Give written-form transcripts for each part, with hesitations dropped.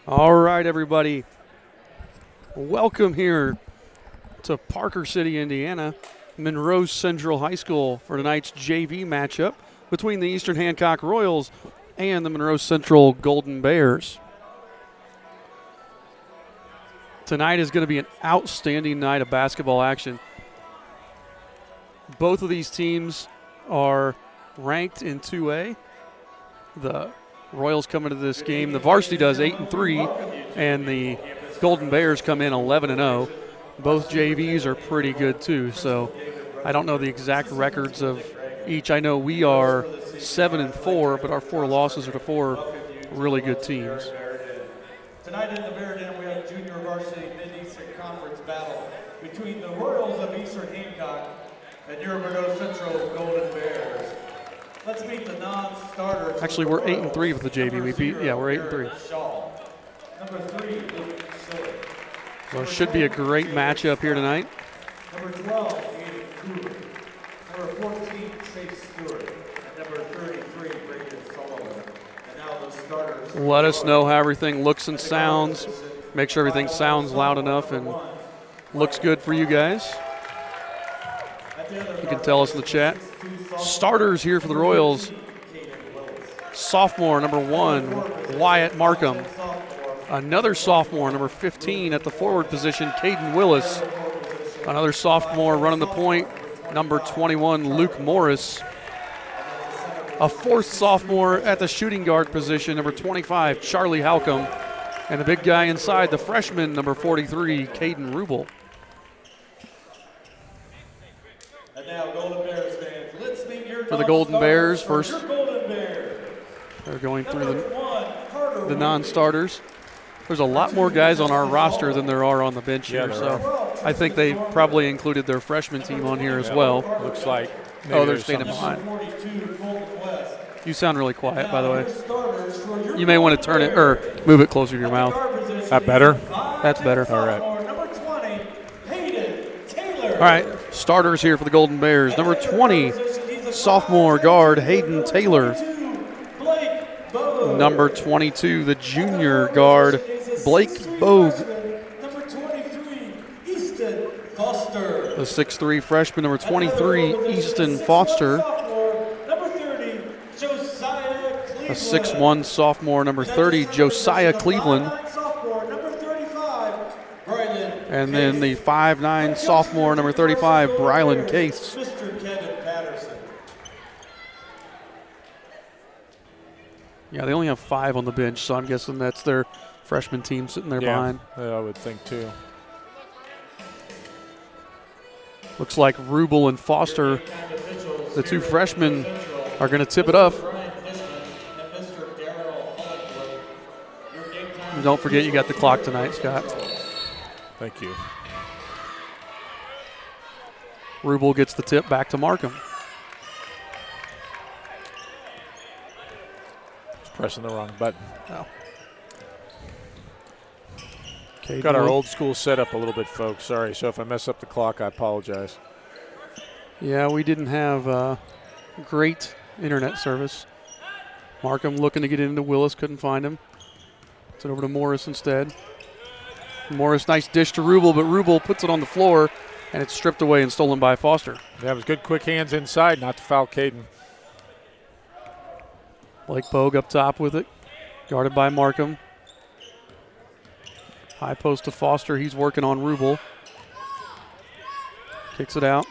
All right, everybody. Welcome here to Parker City, Indiana, Monroe Central High School for tonight's JV matchup between the Eastern Hancock Royals and the Monroe Central Golden Bears. Tonight is going to be an outstanding night of basketball action. Both of these teams are ranked in 2A. The Royals come into this game. The varsity does 8-3, and the Golden Bears come in 11-0. Both JVs are pretty good too. So I don't know the exact records of each. I know we are 7-4, but our 4 losses are to 4 really good teams. Tonight in the Bear Den, we have junior varsity Mid-Eastern Conference battle between the Royals of Eastern Hancock and your Monroe Central Golden Bears. Let's meet the non-starters. Actually, we're 8-3 with the JV. We're 8-3. Number 3, Luke Schiller. So it should be a great matchup here tonight. Number 12, Aiden Cooper. Number 14, Chase Stewart. And number 33, Brandon Sullivan. And now the starters. Let us know how everything looks and sounds. Make sure everything sounds loud enough and looks good for you guys. You can tell us in the chat. Starters here for the Royals. Sophomore, number 1, Wyatt Markham. Another sophomore, number 15 at the forward position, Caden Willis. Another sophomore running the point, number 21, Luke Morris. A fourth sophomore at the shooting guard position, number 25, Charlie Halcomb. And the big guy inside, the freshman, number 43, Caden Rubel. And now Golden Bears fans, let's meet your for the Golden Bears first. Golden Bears. They're going through the non-starters. There's a lot more guys on our roster than there are on the bench here, so I think they probably included their freshman team on here as well. Looks like. Oh, they're standing behind. You sound really quiet, by the way. You may want to turn it or move it closer to your mouth. That better? That's better. All right. All right, starters here for the Golden Bears. Number 20, sophomore guard Hayden Taylor. Number 22, the junior guard Blake Bogue. Number 23, Easton Foster. The 6'3 freshman, number 23, Easton Foster. Number 30, Josiah Cleveland. A 6'1 sophomore, number 30, Josiah Cleveland. Number 35, Brylan. And then the 5'9 sophomore, number 35, Brylan Case. Mr. Kevin Patterson. Yeah, they only have 5 on the bench, so I'm guessing that's their freshman team sitting there behind. Yeah, I would think too. Looks like Rubel and Foster, the 2 freshmen, are going to tip it up. And don't forget you got the clock tonight, Scott. Thank you. Rubel gets the tip back to Markham. Pressing the wrong button. Oh. Got our old school setup a little bit, folks. Sorry. So if I mess up the clock, I apologize. Yeah, we didn't have great internet service. Markham looking to get into Willis, couldn't find him. It's over to Morris instead. Morris, nice dish to Rubel, but Rubel puts it on the floor, and it's stripped away and stolen by Foster. That was good quick hands inside, not to foul Caden. Blake Bogue up top with it, guarded by Markham. High post to Foster. He's working on Rubel. Kicks it out.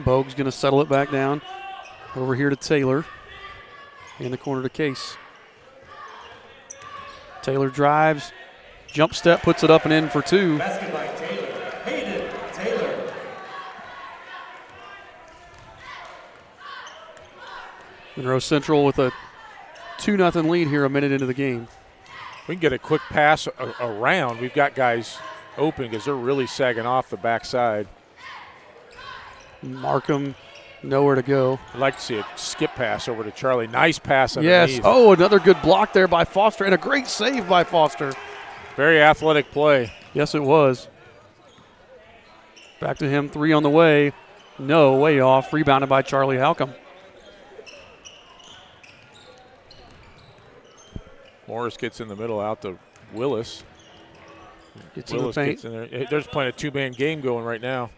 Bogue's going to settle it back down. Over here to Taylor. In the corner to Case. Taylor drives. Jump step, puts it up and in for 2. Basket by Taylor. Hayden Taylor. Monroe Central with a 2-0 lead here a minute into the game. We can get a quick pass around. We've got guys open because they're really sagging off the backside. Markham, nowhere to go. I'd like to see a skip pass over to Charlie. Nice pass underneath. Yes. Oh, another good block there by Foster and a great save by Foster. Very athletic play. Yes, it was. Back to him, 3 on the way. No, way off. Rebounded by Charlie Halcomb. Morris gets in the middle out to Willis. Gets Willis in the gets paint. in there. They're just playing a two-man game going right now.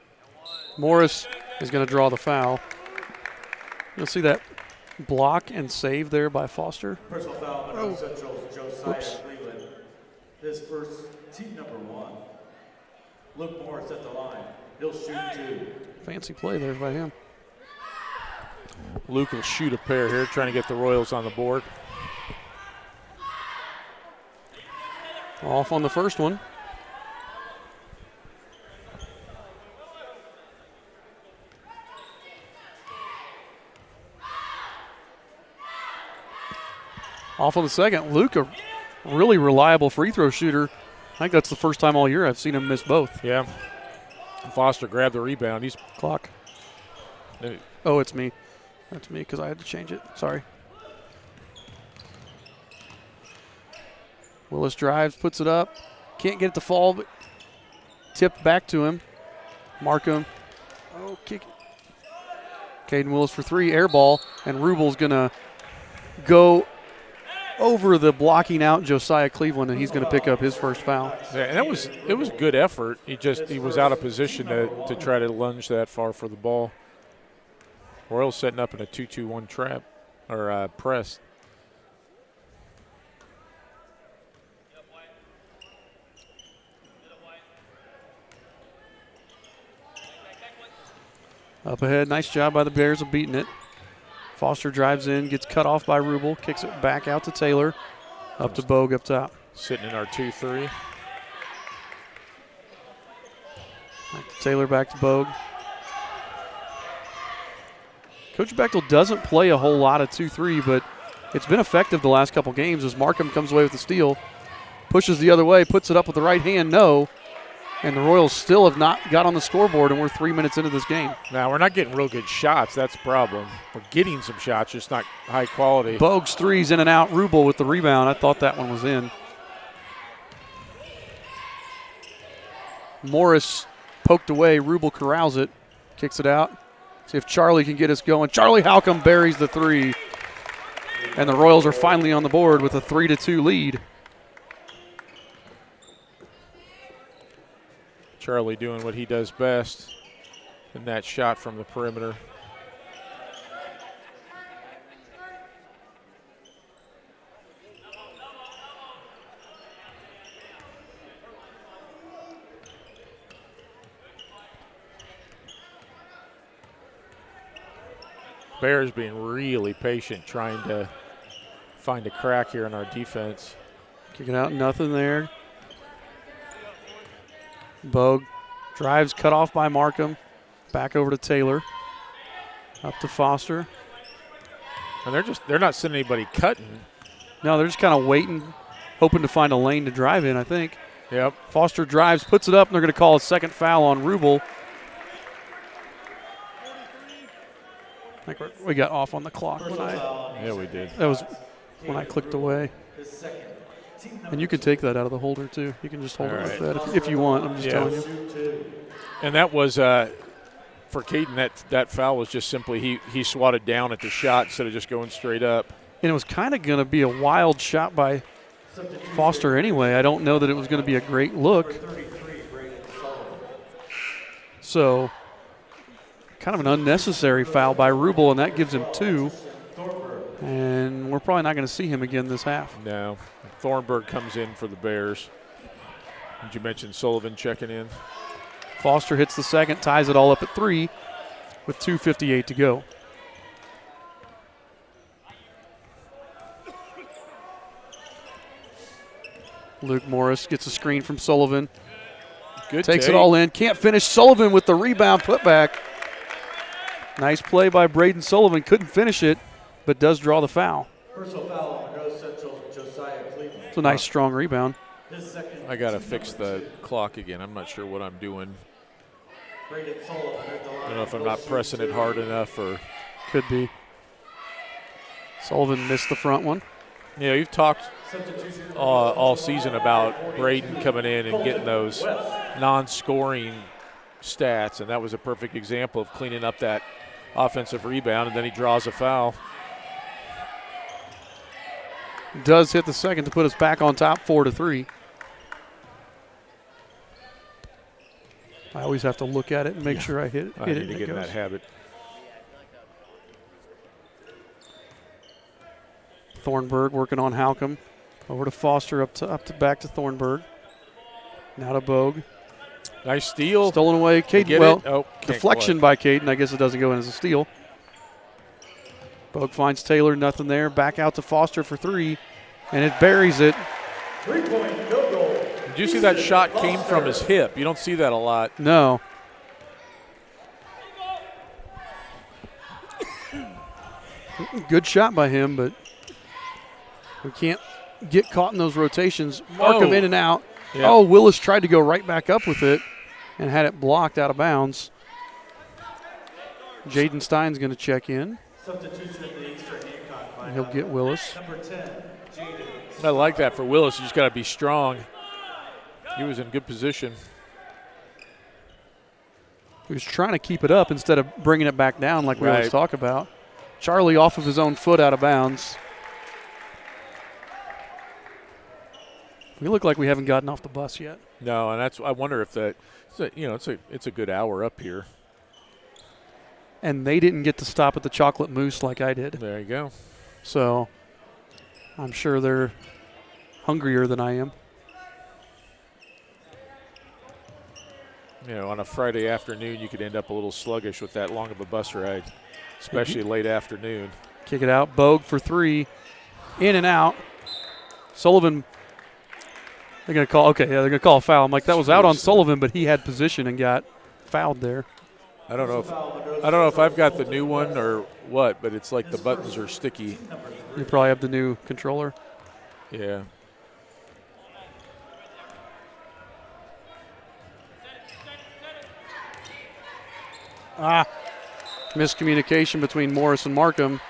Morris is going to draw the foul. You'll see that block and save there by Foster. Personal foul, Monroe Central's Josiah Cleveland. His first team number 1. Luke Morris at the line. He'll shoot 2. Fancy play there by him. Luke will shoot a pair here, trying to get the Royals on the board. Off on the first one. Off on the second. Luke, a really reliable free throw shooter. I think that's the first time all year I've seen him miss both. Yeah. Foster grabbed the rebound. He's Clock. Oh, it's me. That's me because I had to change it. Sorry. Willis drives, puts it up. Can't get it to fall, but tipped back to him. Markham. Oh, kick it. Caden Willis for 3, air ball, and Rubel's going to go over the blocking out Josiah Cleveland, and he's going to pick up his first foul. Yeah, and it was a good effort. He was out of position to try to lunge that far for the ball. Royals setting up in a 2-2-1 trap or press. Up ahead, nice job by the Bears of beating it. Foster drives in, gets cut off by Rubel, kicks it back out to Taylor, up to Bogue up top. Sitting in our 2-3. Back to Taylor, back to Bogue. Coach Bechtel doesn't play a whole lot of 2-3, but it's been effective the last couple games as Markham comes away with the steal, pushes the other way, puts it up with the right hand, no. And the Royals still have not got on the scoreboard, and we're 3 minutes into this game. Now, we're not getting real good shots. That's the problem. We're getting some shots, just not high quality. Bogue's three's in and out. Rubel with the rebound. I thought that one was in. Morris poked away. Rubel corrals it. Kicks it out. See if Charlie can get us going. Charlie Halcomb buries the 3. And the Royals are finally on the board with a 3-2 lead. Charlie doing what he does best in that shot from the perimeter. Bears being really patient, trying to find a crack here in our defense. Kick it out, nothing there. Bogue drives, cut off by Markham. Back over to Taylor. Up to Foster. And they're not sending anybody cutting. No, they're just kind of waiting, hoping to find a lane to drive in, I think. Yep. Foster drives, puts it up, and they're going to call a second foul on Rubel. I think we got off on the clock. Yeah, we did. That was when I clicked away. And you can take that out of the holder, too. You can just hold it like that if you want. I'm just telling you. And that was, for Caden, that foul was just simply he swatted down at the shot instead of just going straight up. And it was kind of going to be a wild shot by Foster anyway. I don't know that it was going to be a great look. So, kind of an unnecessary foul by Rubel, and that gives him 2. And we're probably not going to see him again this half. No. Thornburg comes in for the Bears. Did you mention Sullivan checking in? Foster hits the second, ties it all up at 3 with 2:58 to go. Luke Morris gets a screen from Sullivan. Good Takes take. it all in. Can't finish. Sullivan with the rebound putback. Nice play by Braden Sullivan. Couldn't finish it, but does draw the foul. Personal foul on Monroe Central's Josiah Cleveland. It's a nice, strong rebound. I got to fix the clock again. I'm not sure what I'm doing. I don't know if I'm not pressing it hard enough or. Could be. Sullivan missed the front one. Yeah, you've talked all season about Braden coming in and getting those non-scoring stats, and that was a perfect example of cleaning up that offensive rebound, and then he draws a foul. does hit the second to put us back on top 4-3. I always have to look at it and make sure I hit it. I need to get in that habit. Thornburg working on Halcomb. Over to Foster, up to back to Thornburg. Now to Bogue. Nice steal. Stolen away. Caden, deflection by Caden. I guess it doesn't go in as a steal. Bogue finds Taylor, nothing there. Back out to Foster for three, and it buries it. 3-point field goal. Did you see that shot came from his hip? You don't see that a lot. No. Good shot by him, but we can't get caught in those rotations. Mark him in and out. Yep. Oh, Willis tried to go right back up with it and had it blocked out of bounds. Jaden Stein's going to check in. Substitution in the Eastern Hancock lineup. He'll get Willis. Number 10, Jaden. I like that for Willis. You just got to be strong. He was in good position. He was trying to keep it up instead of bringing it back down like we always talk about. Charlie off of his own foot out of bounds. We look like we haven't gotten off the bus yet. No, and that's. I wonder if that. It's a good hour up here. And they didn't get to stop at the Chocolate Mousse like I did. There you go. So I'm sure they're hungrier than I am. You know, on a Friday afternoon, you could end up a little sluggish with that long of a bus ride, especially late afternoon. Kick it out. Bogue for three. In and out. Sullivan. They're going to call. Okay, yeah, they're going to call a foul. I'm like, that was out on Sullivan, but he had position and got fouled there. I don't know if I've got the new one or what, but it's like the buttons are sticky. You probably have the new controller. Yeah. Miscommunication between Morris and Markham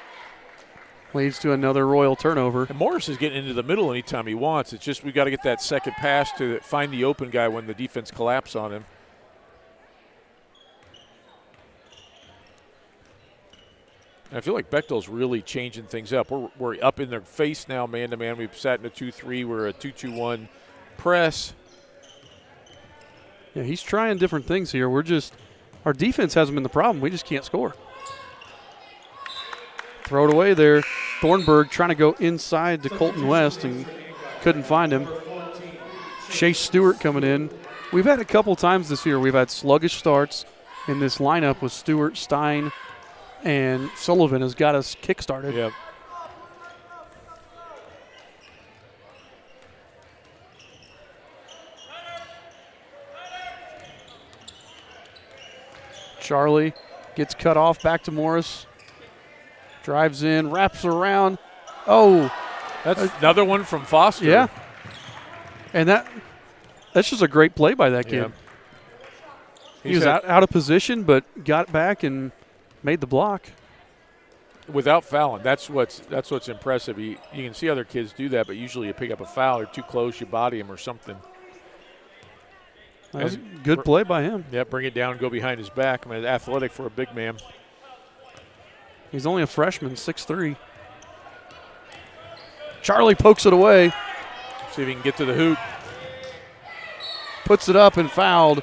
leads to another Royal turnover. And Morris is getting into the middle anytime he wants. It's just we got to get that second pass to find the open guy when the defense collapse on him. And I feel like Bechtel's really changing things up. We're up in their face now, man-to-man. We've sat in a 2-3. We're a 2-2-1 press. Yeah, he's trying different things here. Our defense hasn't been the problem. We just can't score. Throw it away there. Thornburg trying to go inside to Colton West and couldn't find him. Chase Stewart coming in. We've had a couple times this year. We've had sluggish starts in this lineup with Stewart, Stein, and Sullivan has got us kick-started. Yep. Charlie gets cut off, back to Morris. Drives in, wraps around. Oh. That's another one from Foster. Yeah. And that's just a great play by that kid. Yeah. He was out of position, but got back and made the block. Without fouling. That's what's impressive. You can see other kids do that, but usually you pick up a foul or too close, you body him or something. That was a good play by him. Yeah, bring it down, go behind his back. I mean, athletic for a big man. He's only a freshman, 6'3". Charlie pokes it away. See if he can get to the hoop. Puts it up and fouled.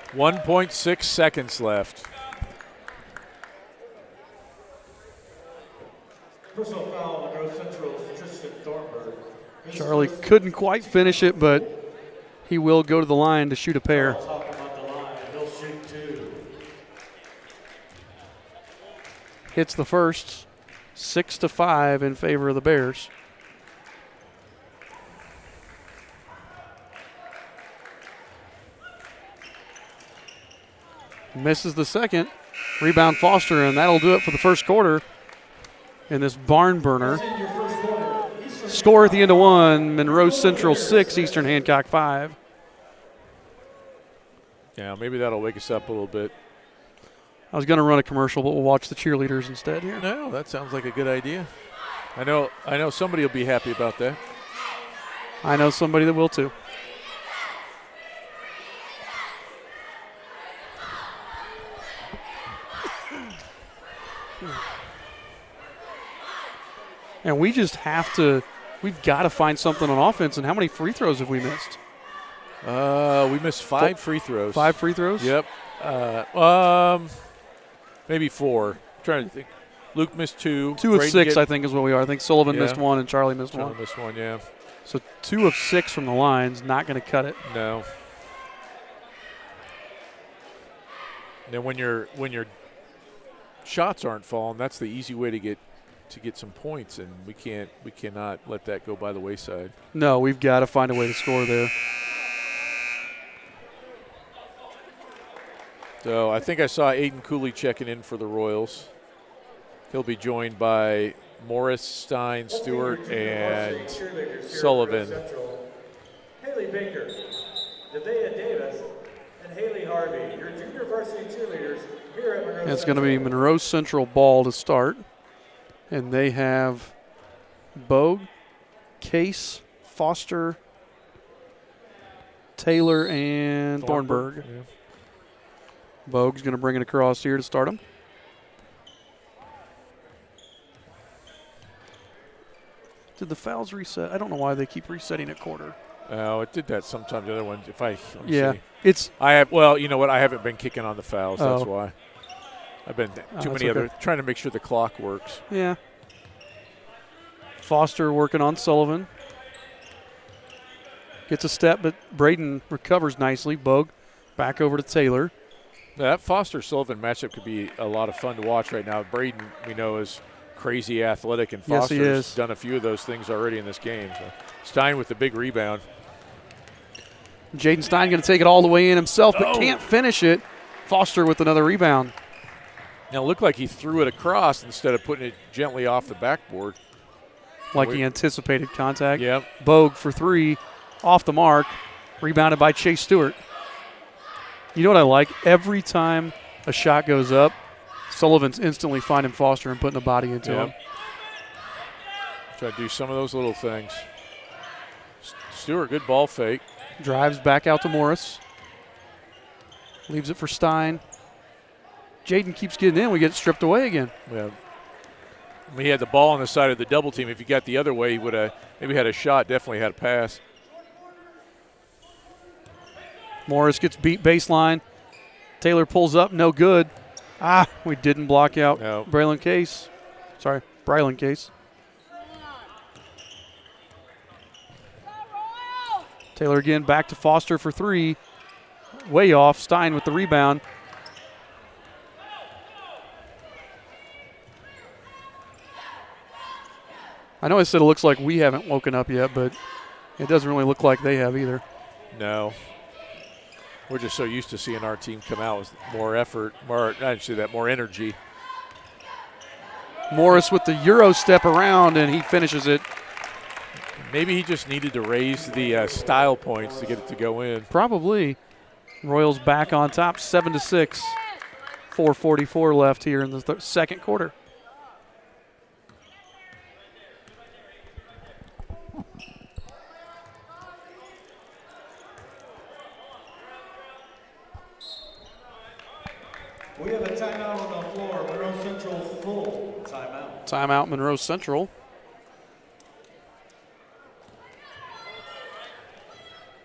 1.6 seconds left. Personal foul, Monroe Central's Tristan Thornburg. Charlie couldn't quite finish it, but he will go to the line to shoot a pair. He'll shoot two. Hits the first, 6-5 in favor of the Bears. Misses the second. Rebound Foster, and that'll do it for the first quarter in this barn burner. Score at the end of one, Monroe Central 6, Eastern Hancock 5. Yeah, maybe that'll wake us up a little bit. I was going to run a commercial, but we'll watch the cheerleaders instead here. No, that sounds like a good idea. I know somebody will be happy about that. I know somebody that will too. And we just have to – we've got to find something on offense. And how many free throws have we missed? We missed 5 free throws. 5 free throws? Yep. Maybe 4. I'm trying to think. Luke missed 2. 2 of 6, I think, is what we are. I think Sullivan missed 1 and Charlie missed 1. Charlie missed 1, yeah. So 2 of 6 from the lines, not going to cut it. No. Now when your shots aren't falling, that's the easy way to get some points, and we cannot let that go by the wayside. No, we've got to find a way to score there. So I think I saw Aiden Cooley checking in for the Royals. He'll be joined by Morris, Stein, Stewart, and Sullivan. Haley Baker, Devea Davis, and Haley Harvey, your junior varsity cheerleaders here at Monroe. It's going to be Monroe Central ball to start. And they have Bogue, Case, Foster, Taylor, and Thornburg. Yeah. Bogue's going to bring it across here to start them. Did the fouls reset? I don't know why they keep resetting at quarter. Oh, it did that sometimes. The other ones, let me see. It's. Well, you know what? I haven't been kicking on the fouls. That's why. I've been too many other trying to make sure the clock works. Yeah. Foster working on Sullivan. Gets a step, but Braden recovers nicely. Bogue back over to Taylor. That Foster-Sullivan matchup could be a lot of fun to watch right now. Braden, we know, is crazy athletic, and Foster's done a few of those things already in this game. So Stein with the big rebound. Jaden Stein going to take it all the way in himself, but can't finish it. Foster with another rebound. Now it looked like he threw it across instead of putting it gently off the backboard. Like he anticipated contact. Yep. Bogue for 3, off the mark, rebounded by Chase Stewart. You know what I like? Every time a shot goes up, Sullivan's instantly finding Foster and putting a body into him. Try to do some of those little things. Stewart, good ball fake. Drives back out to Morris. Leaves it for Stein. Jaden keeps getting in. We get stripped away again. Yeah. He had the ball on the side of the double team. If he got the other way, he would have maybe had a shot, definitely had a pass. Morris gets beat baseline. Taylor pulls up, no good. We didn't block out Braylon Case. Sorry, Brylan Case. Taylor again back to Foster for 3. Way off. Stein with the rebound. I know I said it looks like we haven't woken up yet, but it doesn't really look like they have either. No. We're just so used to seeing our team come out with more effort, more energy. Morris with the Euro step around, and he finishes it. Maybe he just needed to raise the style points to get it to go in. Probably. Royals back on top, 7-6. 4:44 left here in the second quarter. We have a timeout on the floor. Monroe Central full timeout. Timeout Monroe Central.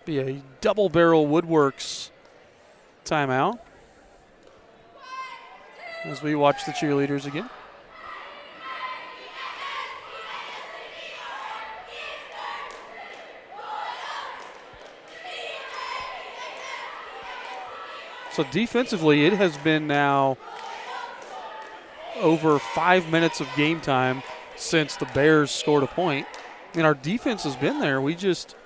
Be a double barrel Woodworks timeout as we watch the cheerleaders again. So defensively, it has been now over 5 minutes of game time since the Bears scored a point. And our defense has been there. We just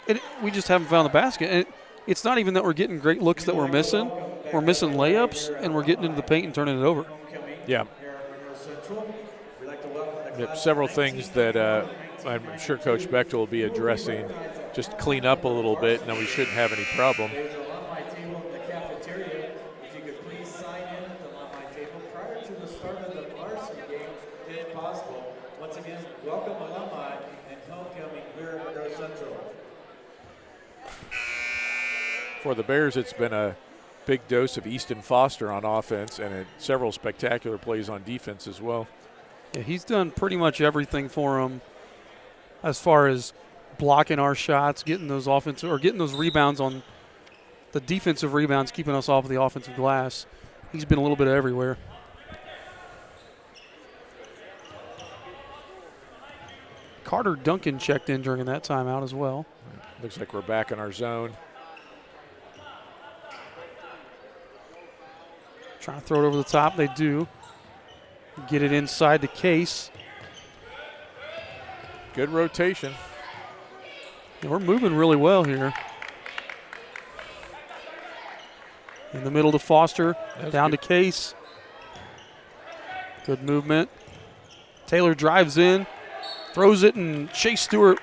haven't found the basket. And it's not even that we're getting great looks that we're missing. We're missing layups, and we're getting into the paint and turning it over. Yeah. Several things that I'm sure Coach Bechtel will be addressing. Just clean up a little bit, and then we shouldn't have any problem. For the Bears, it's been a big dose of Easton Foster on offense and several spectacular plays on defense as well. Yeah, he's done pretty much everything for him as far as blocking our shots, getting those offensive or getting those rebounds on the defensive rebounds, keeping us off of the offensive glass. He's been a little bit everywhere. Carter Duncan checked in during that timeout as well. Looks like we're back in our zone. Trying to throw it over the top. They do. Get it inside the case. Good rotation. Yeah, we're moving really well here. In the middle to Foster. That's down good. to Case. Good movement. Taylor drives in. Throws it, and Shea Stewart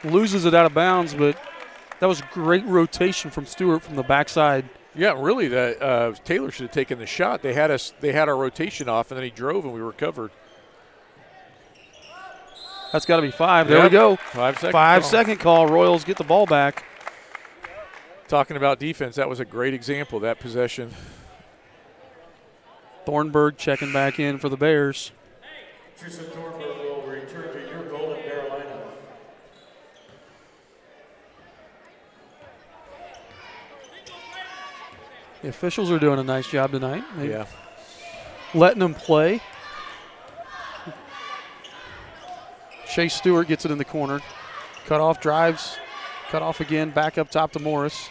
loses it out of bounds, but that was great rotation from Stewart from the backside. Yeah, really, Taylor should have taken the shot. They had our rotation off, and then he drove, and we were covered. That's got to be 5. There we go. 5 second 5 call. second call. Royals get the ball back. Talking about defense, that was a great example of that possession. Thornburg checking back in for the Bears. Tristan Thornburg will return to your Golden Bear lineup. The officials are doing a nice job tonight. Yeah. Letting them play. Shea Stewart gets it in the corner. Cut off, drives. Cut off again. Back up top to Morris.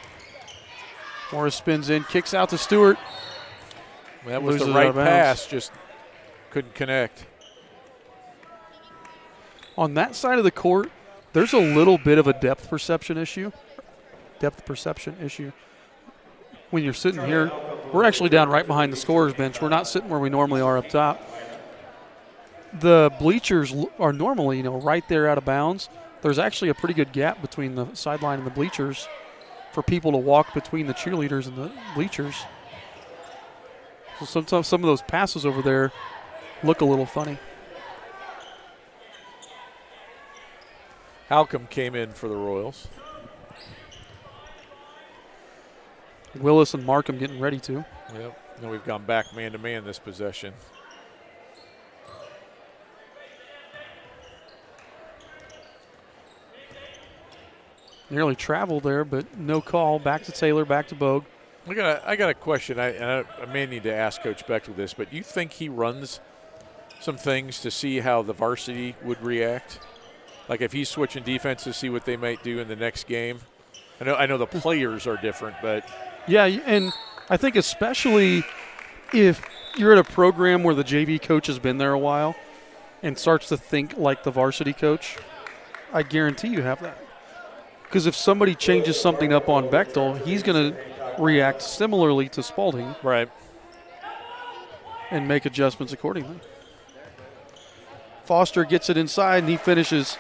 Morris spins in, kicks out to Stewart. That was Loses the it out right of bounds. pass, just couldn't connect. On that side of the court, there's a little bit of a depth perception issue. When you're sitting here, we're actually down right behind the scorer's bench. We're not sitting where we normally are up top. The bleachers are normally, right there out of bounds. There's actually a pretty good gap between the sideline and the bleachers for people to walk between the cheerleaders and the bleachers. So sometimes some of those passes over there look a little funny. Halcomb came in for the Royals. Willis and Markham getting ready to. Yep. Now we've gone back man-to-man this possession. Nearly traveled there, but no call. Back to Taylor, back to Bogue. I got a question. I may need to ask Coach Bechtel this, but you think he runs some things to see how the varsity would react? Like if he's switching defense to see what they might do in the next game? I know the players are different, but Yeah, and I think especially if you're at a program where the JV coach has been there a while and starts to think like the varsity coach, I guarantee you have that. Because if somebody changes something up on Bechtel, he's going to react similarly to Spalding. right. And make adjustments accordingly. Foster gets it inside, and he finishes.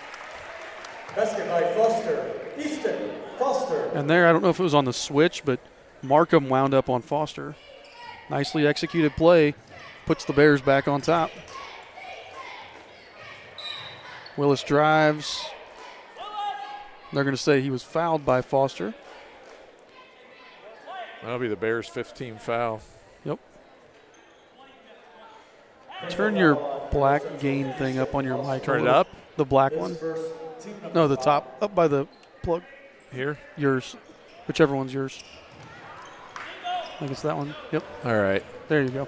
Basket by Foster. Easton Foster. And there, I don't know if it was on the switch, but Markham wound up on Foster. Nicely executed play. Puts the Bears back on top. Willis drives. They're going to say he was fouled by Foster. That'll be the Bears' 15th foul. Yep. Turn your black gain thing up on your mic. Turn it up. The black one. No, the top. Up by the plug. Here? Yours. Whichever one's yours. I think it's that one. Yep. All right. There you go.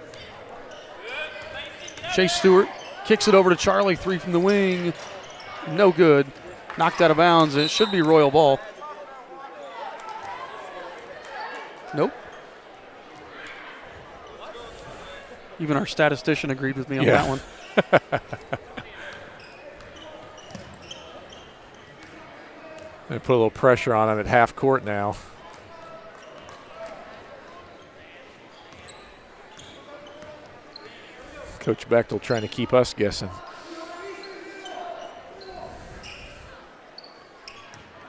Chase Stewart kicks it over to Charlie. 3 from the wing. No good. Knocked out of bounds, and it should be Royal ball. Nope. Even our statistician agreed with me on that one. They put a little pressure on him at half court now. Coach Bechtel trying to keep us guessing.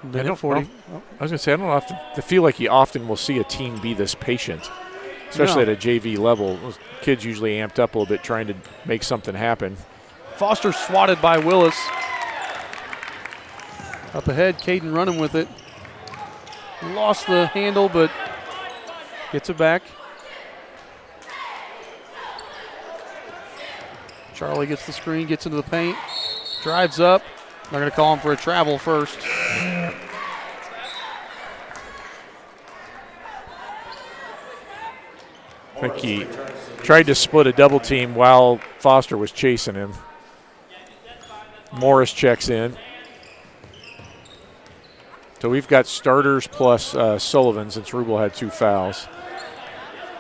Minute 40. I was going to say, I don't often feel like you often will see a team be this patient, especially at a JV level. Those kids usually amped up a little bit trying to make something happen. Foster swatted by Willis. Up ahead, Caden running with it. Lost the handle, but gets it back. Charlie gets the screen, gets into the paint, drives up. They're going to call him for a travel first. I think he tried to split a double team while Foster was chasing him. Morris checks in. So we've got starters plus Sullivan since Rubel had 2 fouls.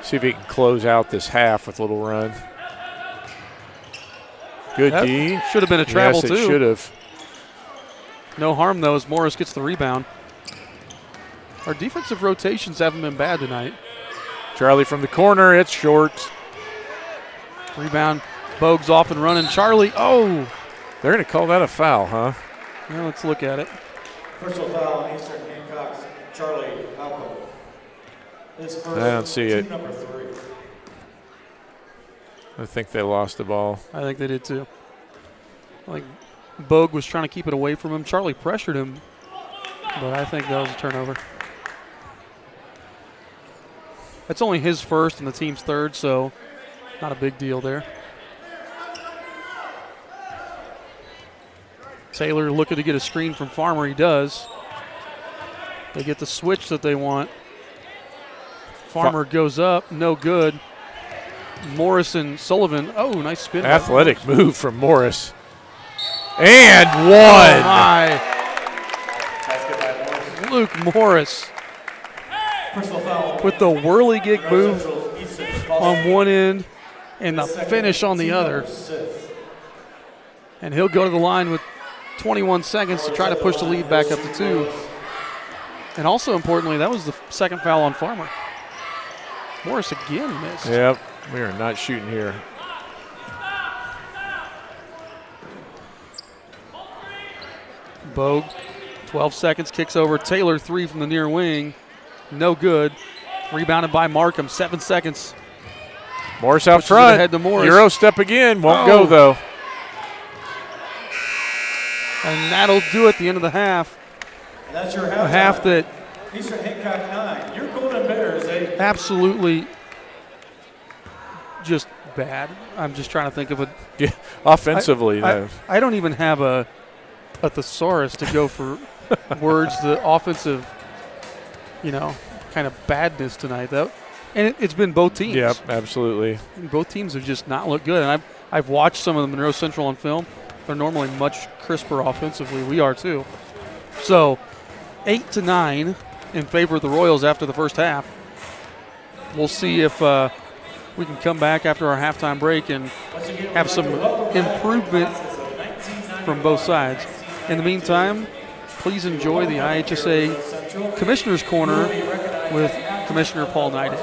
See if he can close out this half with a little run. Good That D. should have been a travel, yes, too. It should have. No harm, though, as Morris gets the rebound. Our defensive rotations haven't been bad tonight. Charlie from the corner. It's short. Rebound. Bogue's off and running. Charlie, oh! They're going to call that a foul, huh? Well, let's look at it. Personal foul on Eastern Hancock's Charlie Hancock. I don't see it. Number 3. I think they lost the ball. I think they did, too. Like, Bogue was trying to keep it away from him. Charlie pressured him, but I think that was a turnover. That's only his first and the team's third, so not a big deal there. Taylor looking to get a screen from Farmer. He does. They get the switch that they want. Farmer goes up. No good. Morris and Sullivan. Oh, nice spin. Athletic move from Morris. And Oh, one. my. Luke Morris Personal foul with the whirligig move Central's Eastern on one end and the finish on the other. And he'll go to the line with 21 seconds to try to push the lead back up to 2. And also importantly, that was the second foul on Farmer. Morris again missed. Yep, we are not shooting here. Bogue, 12 seconds, kicks over. Taylor, 3 from the near wing. No good. Rebounded by Markham, 7 seconds. Morris out Pushes it front. ahead to Morris. Euro step again. Won't Oh. go, though. And that'll do it at the end of the half. And that's your A half that Eastern Hancock 9. Your Golden Bears, absolutely just bad. I'm just trying to think of a. Yeah, offensively, though. I don't even have a thesaurus to go for words. The offensive, kind of badness tonight, though, and it's been both teams. Yep, absolutely. Both teams have just not looked good. And I've watched some of the Monroe Central on film. They're normally much crisper offensively. We are too. So 8-9 in favor of the Royals after the first half. We'll see if we can come back after our halftime break and have some improvement from both sides. In the meantime, please enjoy the IHSA Commissioner's Corner with Commissioner Paul Neidig.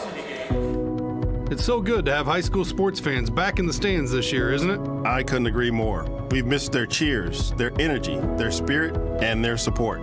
It's so good to have high school sports fans back in the stands this year, isn't it? I couldn't agree more. We've missed their cheers, their energy, their spirit, and their support.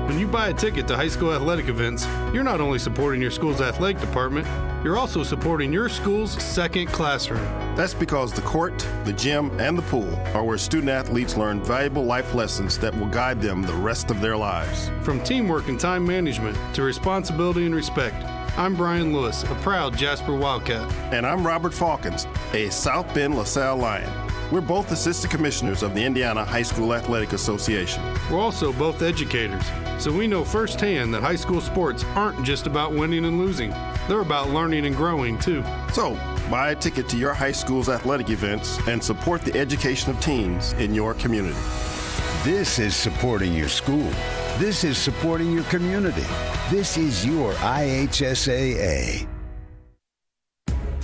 When you buy a ticket to high school athletic events, you're not only supporting your school's athletic department, you're also supporting your school's second classroom. That's because the court, the gym, and the pool are where student athletes learn valuable life lessons that will guide them the rest of their lives. From teamwork and time management to responsibility and respect, I'm Brian Lewis, a proud Jasper Wildcat. And I'm Robert Falkins, a South Bend LaSalle Lion. We're both assistant commissioners of the Indiana High School Athletic Association. We're also both educators, so we know firsthand that high school sports aren't just about winning and losing. They're about learning and growing, too. So, buy a ticket to your high school's athletic events and support the education of teens in your community. This is supporting your school. This is supporting your community. This is your IHSAA.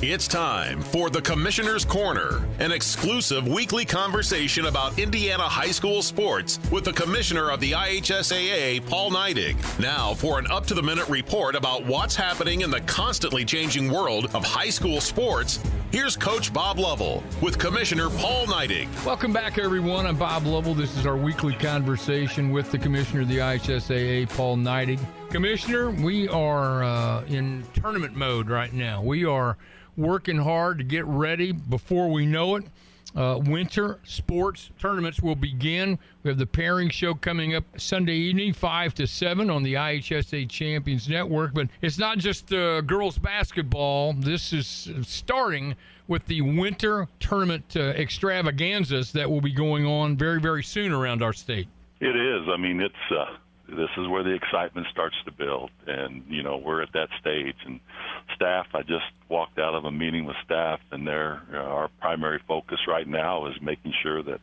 It's time for the Commissioner's Corner, an exclusive weekly conversation about Indiana high school sports with the Commissioner of the IHSAA, Paul Neidig. Now for an up-to-the-minute report about what's happening in the constantly changing world of high school sports, here's Coach Bob Lovell with Commissioner Paul Neidig. Welcome back, everyone. I'm Bob Lovell. This is our weekly conversation with the Commissioner of the IHSAA, Paul Neidig. Commissioner, we are in tournament mode right now. We are working hard to get ready before we know it. winter sports tournaments will begin. We have the pairing show coming up Sunday evening, 5 to 7 on the IHSA Champions Network. But it's not just girls basketball. This is starting with the winter tournament extravaganzas that will be going on very, very soon around our state. It is. I mean, this is where the excitement starts to build, and we're at that stage. And staff, I just walked out of a meeting with staff, and our primary focus right now is making sure that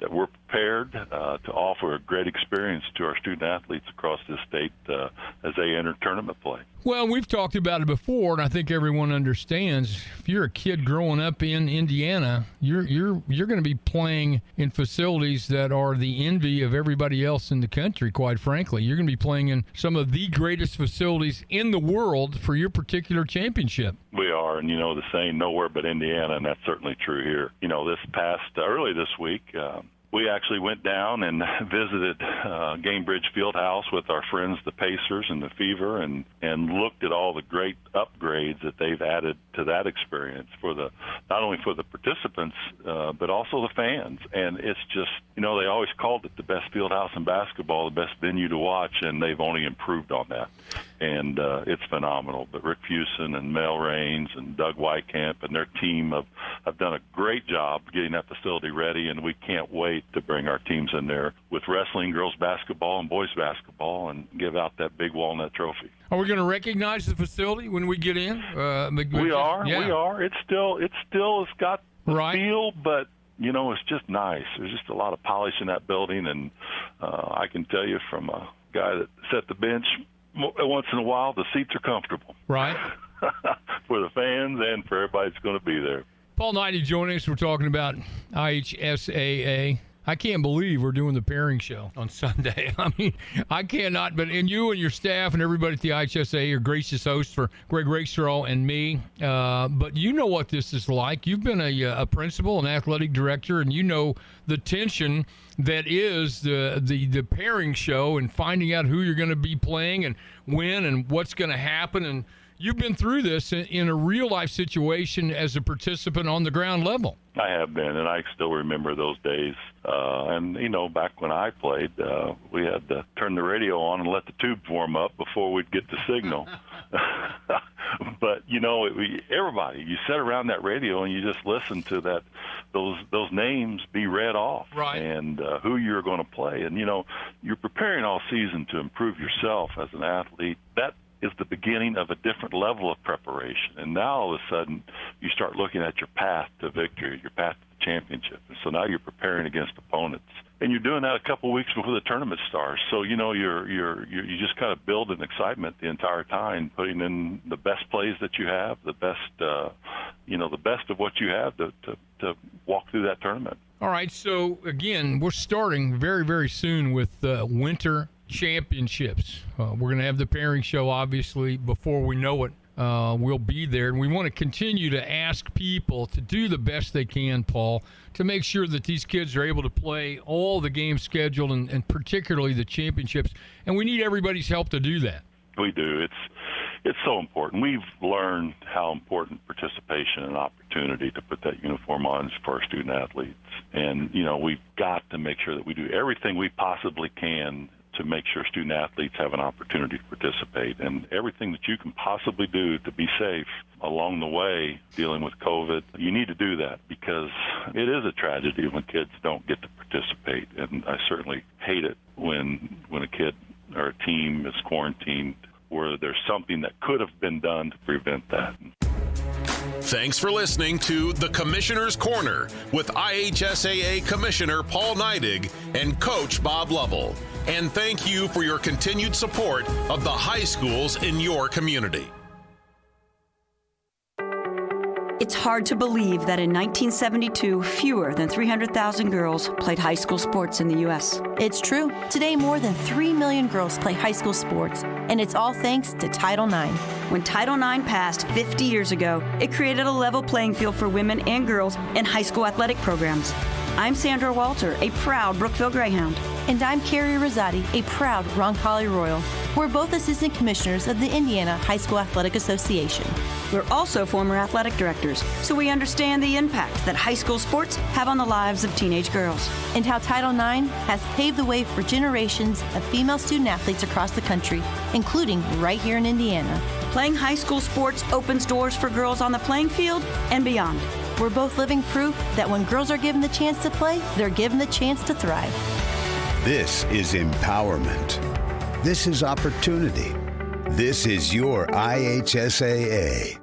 we're prepared to offer a great experience to our student athletes across this state as they enter tournament play. Well, we've talked about it before, and I think everyone understands. If you're a kid growing up in Indiana, you're going to be playing in facilities that are the envy of everybody else in the country, quite frankly. You're going to be playing in some of the greatest facilities in the world for your particular championship. We are, and the saying, nowhere but Indiana, and that's certainly true here. Early this week, we actually went down and visited Gamebridge Fieldhouse with our friends, the Pacers and the Fever, and looked at all the great upgrades that they've added to that experience not only for the participants, but also the fans. And it's just, they always called it the best fieldhouse in basketball, the best venue to watch, and they've only improved on that. And it's phenomenal. But Rick Fuson and Mel Raines and Doug Wykamp and their team have done a great job getting that facility ready, and we can't wait to bring our teams in there with wrestling, girls basketball, and boys basketball and give out that big walnut trophy. Are we going to recognize the facility when we get in? We are. Yeah. We are. It's got the feel, but it's just nice. There's just a lot of polish in that building, and I can tell you from a guy that sat the bench once in a while, the seats are comfortable. Right. For the fans and for everybody that's going to be there. Paul Knighty joining us. We're talking about IHSAA. I can't believe we're doing the pairing show on Sunday. I mean, I cannot. And you and your staff and everybody at the IHSAA are gracious hosts for Greg Rakestraw and me. But you know what this is like. You've been a principal, an athletic director, and you know the tension that is the pairing show and finding out who you're going to be playing and when and what's going to happen. And you've been through this in a real-life situation as a participant on the ground level. I have been, and I still remember those days. Back when I played, we had to turn the radio on and let the tubes warm up before we'd get the signal. But, everybody, you sat around that radio and you just listened to those names be read off. Right. And who you're going to play. And, you're preparing all season to improve yourself as an athlete. That is the beginning of a different level of preparation. And now all of a sudden you start looking at your path to victory, your path to the championship. And so now you're preparing against opponents. And you're doing that a couple of weeks before the tournament starts. So, you just kind of build an excitement the entire time, putting in the best plays that you have, the best of what you have to walk through that tournament. All right. So again, we're starting very, very soon with winter championships. We're going to have the pairing show, obviously, before we know it. We'll be there. And we want to continue to ask people to do the best they can, Paul, to make sure that these kids are able to play all the games scheduled and particularly the championships. And we need everybody's help to do that. We do. It's so important. We've learned how important participation and opportunity to put that uniform on is for our student athletes. And, we've got to make sure that we do everything we possibly can to make sure student athletes have an opportunity to participate, and everything that you can possibly do to be safe along the way dealing with COVID. You need to do that because it is a tragedy when kids don't get to participate, and I certainly hate it when a kid or a team is quarantined where there's something that could have been done to prevent that. Thanks for listening to The Commissioner's Corner with IHSAA Commissioner Paul Neidig and Coach Bob Lovell. And thank you for your continued support of the high schools in your community. It's hard to believe that in 1972, fewer than 300,000 girls played high school sports in the U.S. It's true. Today, more than 3 million girls play high school sports, and it's all thanks to Title IX. When Title IX passed 50 years ago, it created a level playing field for women and girls in high school athletic programs. I'm Sandra Walter, a proud Brookville Greyhound. And I'm Carrie Rosati, a proud Roncalli Royal. We're both assistant commissioners of the Indiana High School Athletic Association. We're also former athletic directors, so we understand the impact that high school sports have on the lives of teenage girls. And how Title IX has paved the way for generations of female student athletes across the country, including right here in Indiana. Playing high school sports opens doors for girls on the playing field and beyond. We're both living proof that when girls are given the chance to play, they're given the chance to thrive. This is empowerment. This is opportunity. This is your IHSAA.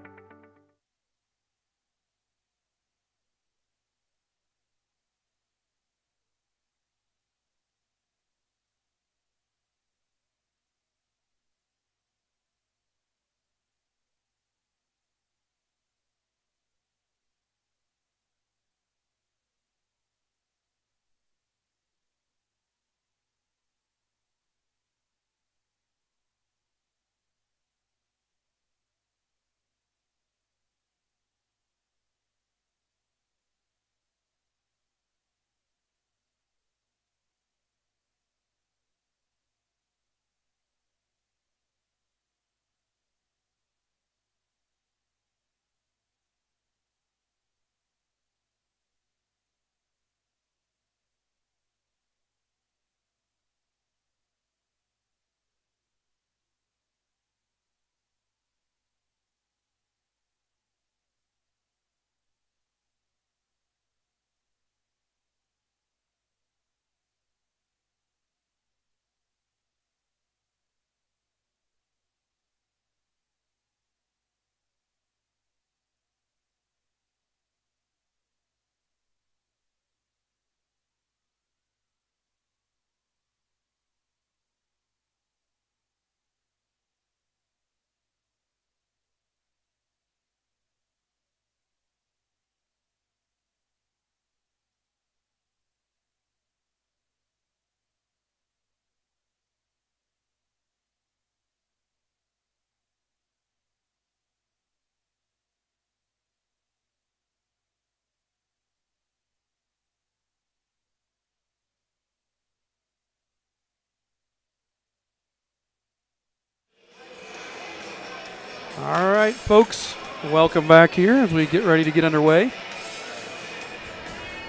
All right, folks, welcome back here as we get ready to get underway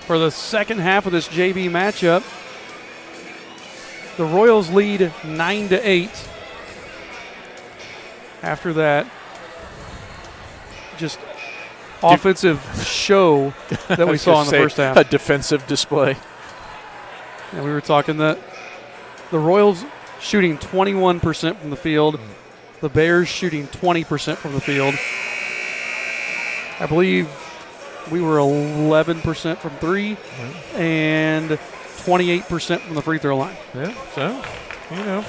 for the second half of this JV matchup. The Royals lead 9-8. After that, just offensive show that we saw in the first half. A defensive display. And we were talking that the Royals shooting 21% from the field. The Bears shooting 20% from the field. I believe we were 11% from three and 28% from the free throw line. Yeah, so, you know.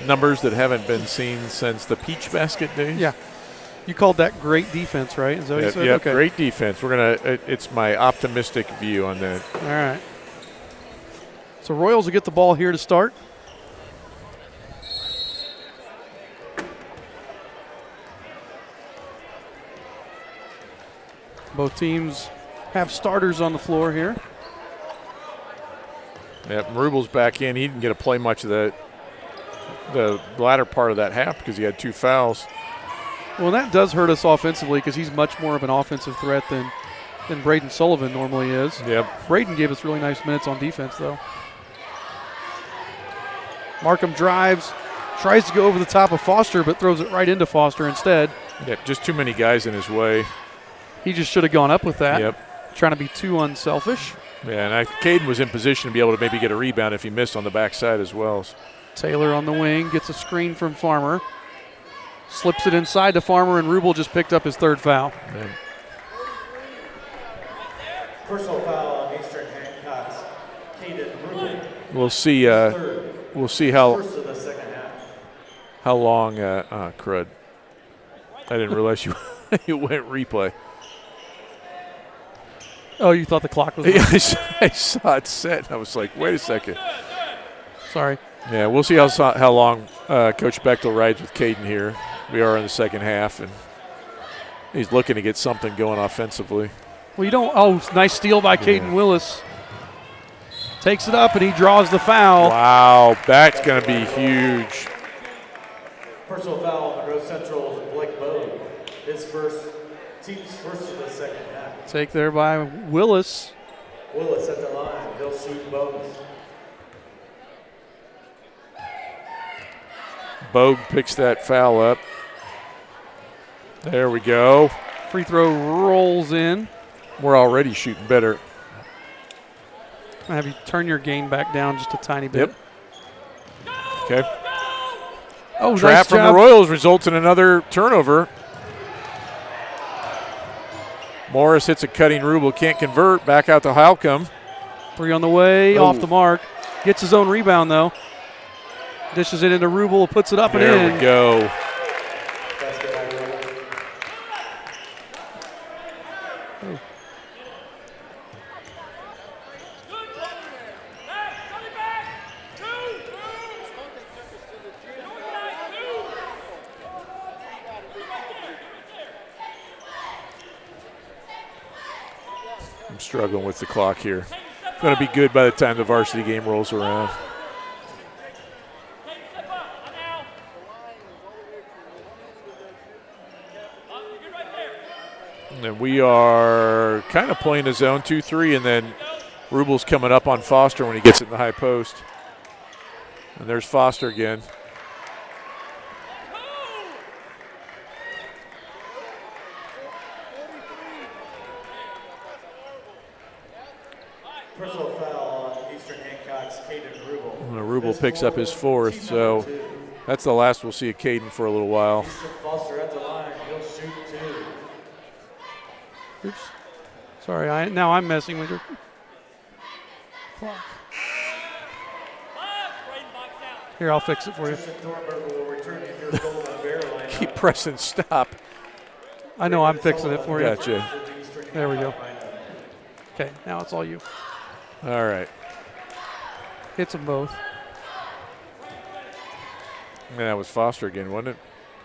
Numbers that haven't been seen since the Peach Basket days. Yeah. You called that great defense, right? Is that what you said? Yeah, okay. Great defense. It's my optimistic view on that. All right. So Royals will get the ball here to start. Both teams have starters on the floor here. Yeah, Marubel's back in. He didn't get to play much of the latter part of that half because he had 2 fouls. Well, that does hurt us offensively because he's much more of an offensive threat than Braden Sullivan normally is. Yep. Braden gave us really nice minutes on defense, though. Markham drives, tries to go over the top of Foster, but throws it right into Foster instead. Yep, just too many guys in his way. He just should have gone up with that. Yep. Trying to be too unselfish. Yeah, and Caden was in position to be able to maybe get a rebound if he missed on the backside as well. Taylor on the wing, gets a screen from Farmer. Slips it inside to Farmer, and Rubel just picked up his 3rd foul. Man. Personal foul on Eastern Hancock's Caden Rubel. We'll see. We'll see how First of the second half. how long. Crud! I didn't realize you you went replay. Oh, you thought the clock was? Yeah, I saw it set. I was like, wait a second. Sorry. Yeah, we'll see how long Coach Bechtel rides with Caden here. We are in the second half, and he's looking to get something going offensively. Well, you don't. Oh, nice steal by Caden Willis. Takes it up, and he draws the foul. Wow, that's going to be huge. Personal foul, Monroe Central's Blake Bode. His team's first of the second half. Take there by Willis. Willis at the line. He'll shoot bonus. Bogue picks that foul up. There we go. Free throw rolls in. We're already shooting better. I have you turn your gain back down just a tiny bit. Yep. Okay. Oh, Trap nice from job. the Royals results in another turnover. Morris hits a cutting Rubel, can't convert. Back out to Halcomb. 3 on the way, Oh. off the mark. Gets his own rebound, though. Dishes it into Rubel, puts it up and in. There we go. I'm struggling with the clock here. It's going to be good by the time the varsity game rolls around. And we are kind of playing a zone 2-3, and then Rubel's coming up on Foster when he gets it in the high post. And there's Foster again. Personal foul on Eastern Hancock's Caden Rubel. And Rubel picks up his fourth, so that's the last we'll see of Caden for a little while. Eastern Foster at the line. He'll shoot 2. Oops. Sorry, now I'm messing with your clock. Here, I'll fix it for you. Keep pressing stop. I know I'm fixing it for you. Gotcha. There we go. Okay, now it's all you. All right. Hits them both. And that was Foster again, wasn't it?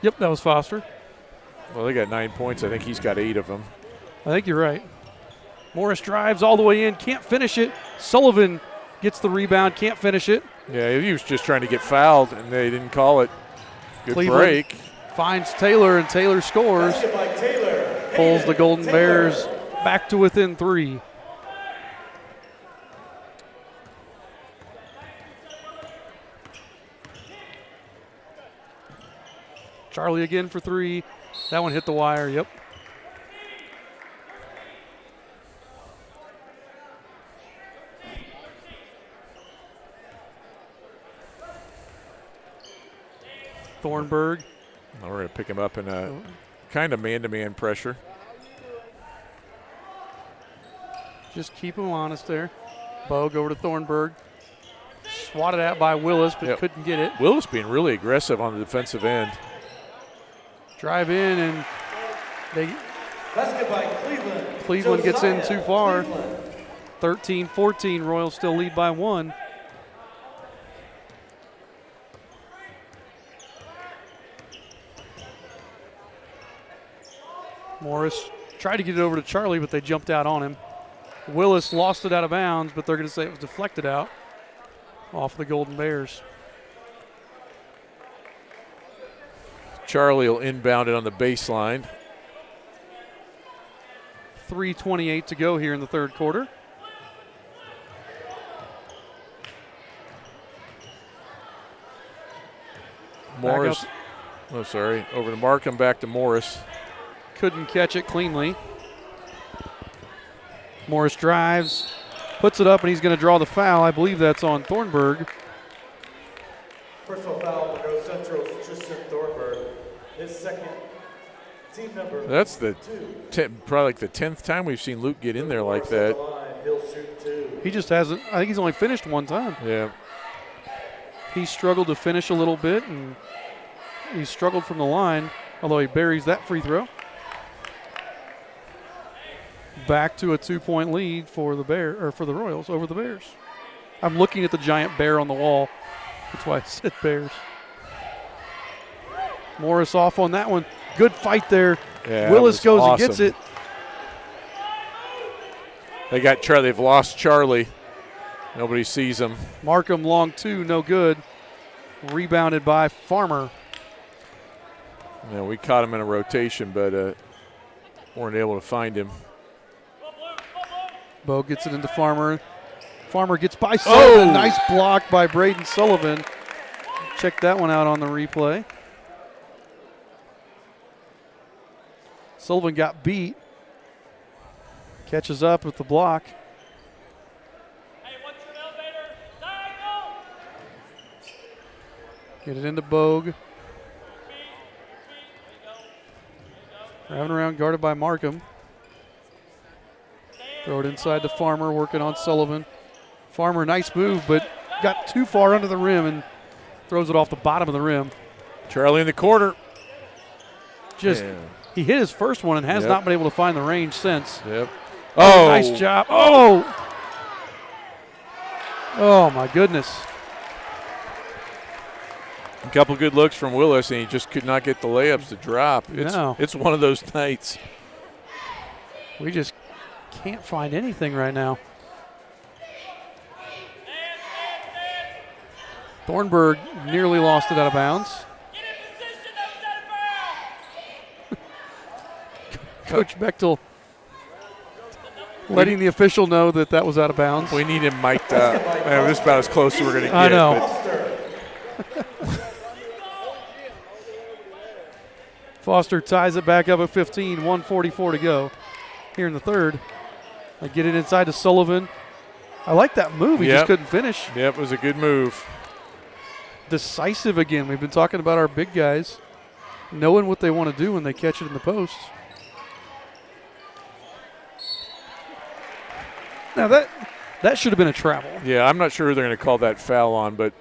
Yep, that was Foster. Well, they got 9 points. I think he's got 8 of them. I think you're right. Morris drives all the way in, can't finish it. Sullivan gets the rebound, can't finish it. Yeah, he was just trying to get fouled, and they didn't call it. Good Cleveland break. Finds Taylor, and Taylor scores. Pulls the Golden Bears back to within 3. Charlie again for 3. That one hit the wire, yep. Thornburg. We're going to pick him up in a kind of man-to-man pressure. Just keep him honest there. Bogue over to Thornburg. Swatted at by Willis, but couldn't get it. Willis being really aggressive on the defensive end. Drive in, and Basket by Cleveland. Cleveland gets in Josiah too far. Cleveland. 13-14, Royals still lead by 1. Morris tried to get it over to Charlie, but they jumped out on him. Willis lost it out of bounds, but they're going to say it was deflected out off the Golden Bears. Charlie will inbound it on the baseline. 3:28 to go here in the third quarter. Morris, over to Markham, back to Morris. Couldn't catch it cleanly. Morris drives, puts it up, and he's going to draw the foul. I believe that's on Thornburg. Personal foul, Monroe Central's Tristan Thornburg. His second, team number. That's the 2. probably like the 10th time we've seen Luke get in there like that. He'll shoot 2. He just hasn't. I think he's only finished one time. Yeah. He struggled to finish a little bit, and he struggled from the line, although he buries that free throw. Back to a 2-point lead for the Royals over the Bears. I'm looking at the giant bear on the wall. That's why I said Bears. Morris off on that one. Good fight there. Yeah, Willis goes awesome. and gets it. They got Charlie. They've lost Charlie. Nobody sees him. Markham long 2, no good. Rebounded by Farmer. Yeah, we caught him in a rotation, but weren't able to find him. Bo gets it into Farmer. Farmer gets by Sullivan. Oh! Nice block by Braden Sullivan. Check that one out on the replay. Sullivan got beat. Catches up with the block. Get it into Bogue. Driving around, guarded by Markham. Throw it inside to Farmer, working on Sullivan. Farmer, nice move, but got too far under the rim and throws it off the bottom of the rim. Charlie in the corner. He hit his first one and has not been able to find the range since. Yep. Oh, nice job. Oh! Oh, my goodness. A couple good looks from Willis, and he just could not get the layups to drop. It's one of those nights. We just can't find anything right now. Thornburg nearly lost it out of bounds. Coach Bechtel letting the official know that was out of bounds. We need him mic'd up. This is about as close as we're going to get. I know. Foster ties it back up at 15, 1:44 to go here in the third. I get it inside to Sullivan. I like that move. He just couldn't finish. Yep, it was a good move. Decisive again. We've been talking about our big guys knowing what they want to do when they catch it in the post. Now that should have been a travel. Yeah, I'm not sure who they're going to call that foul on, but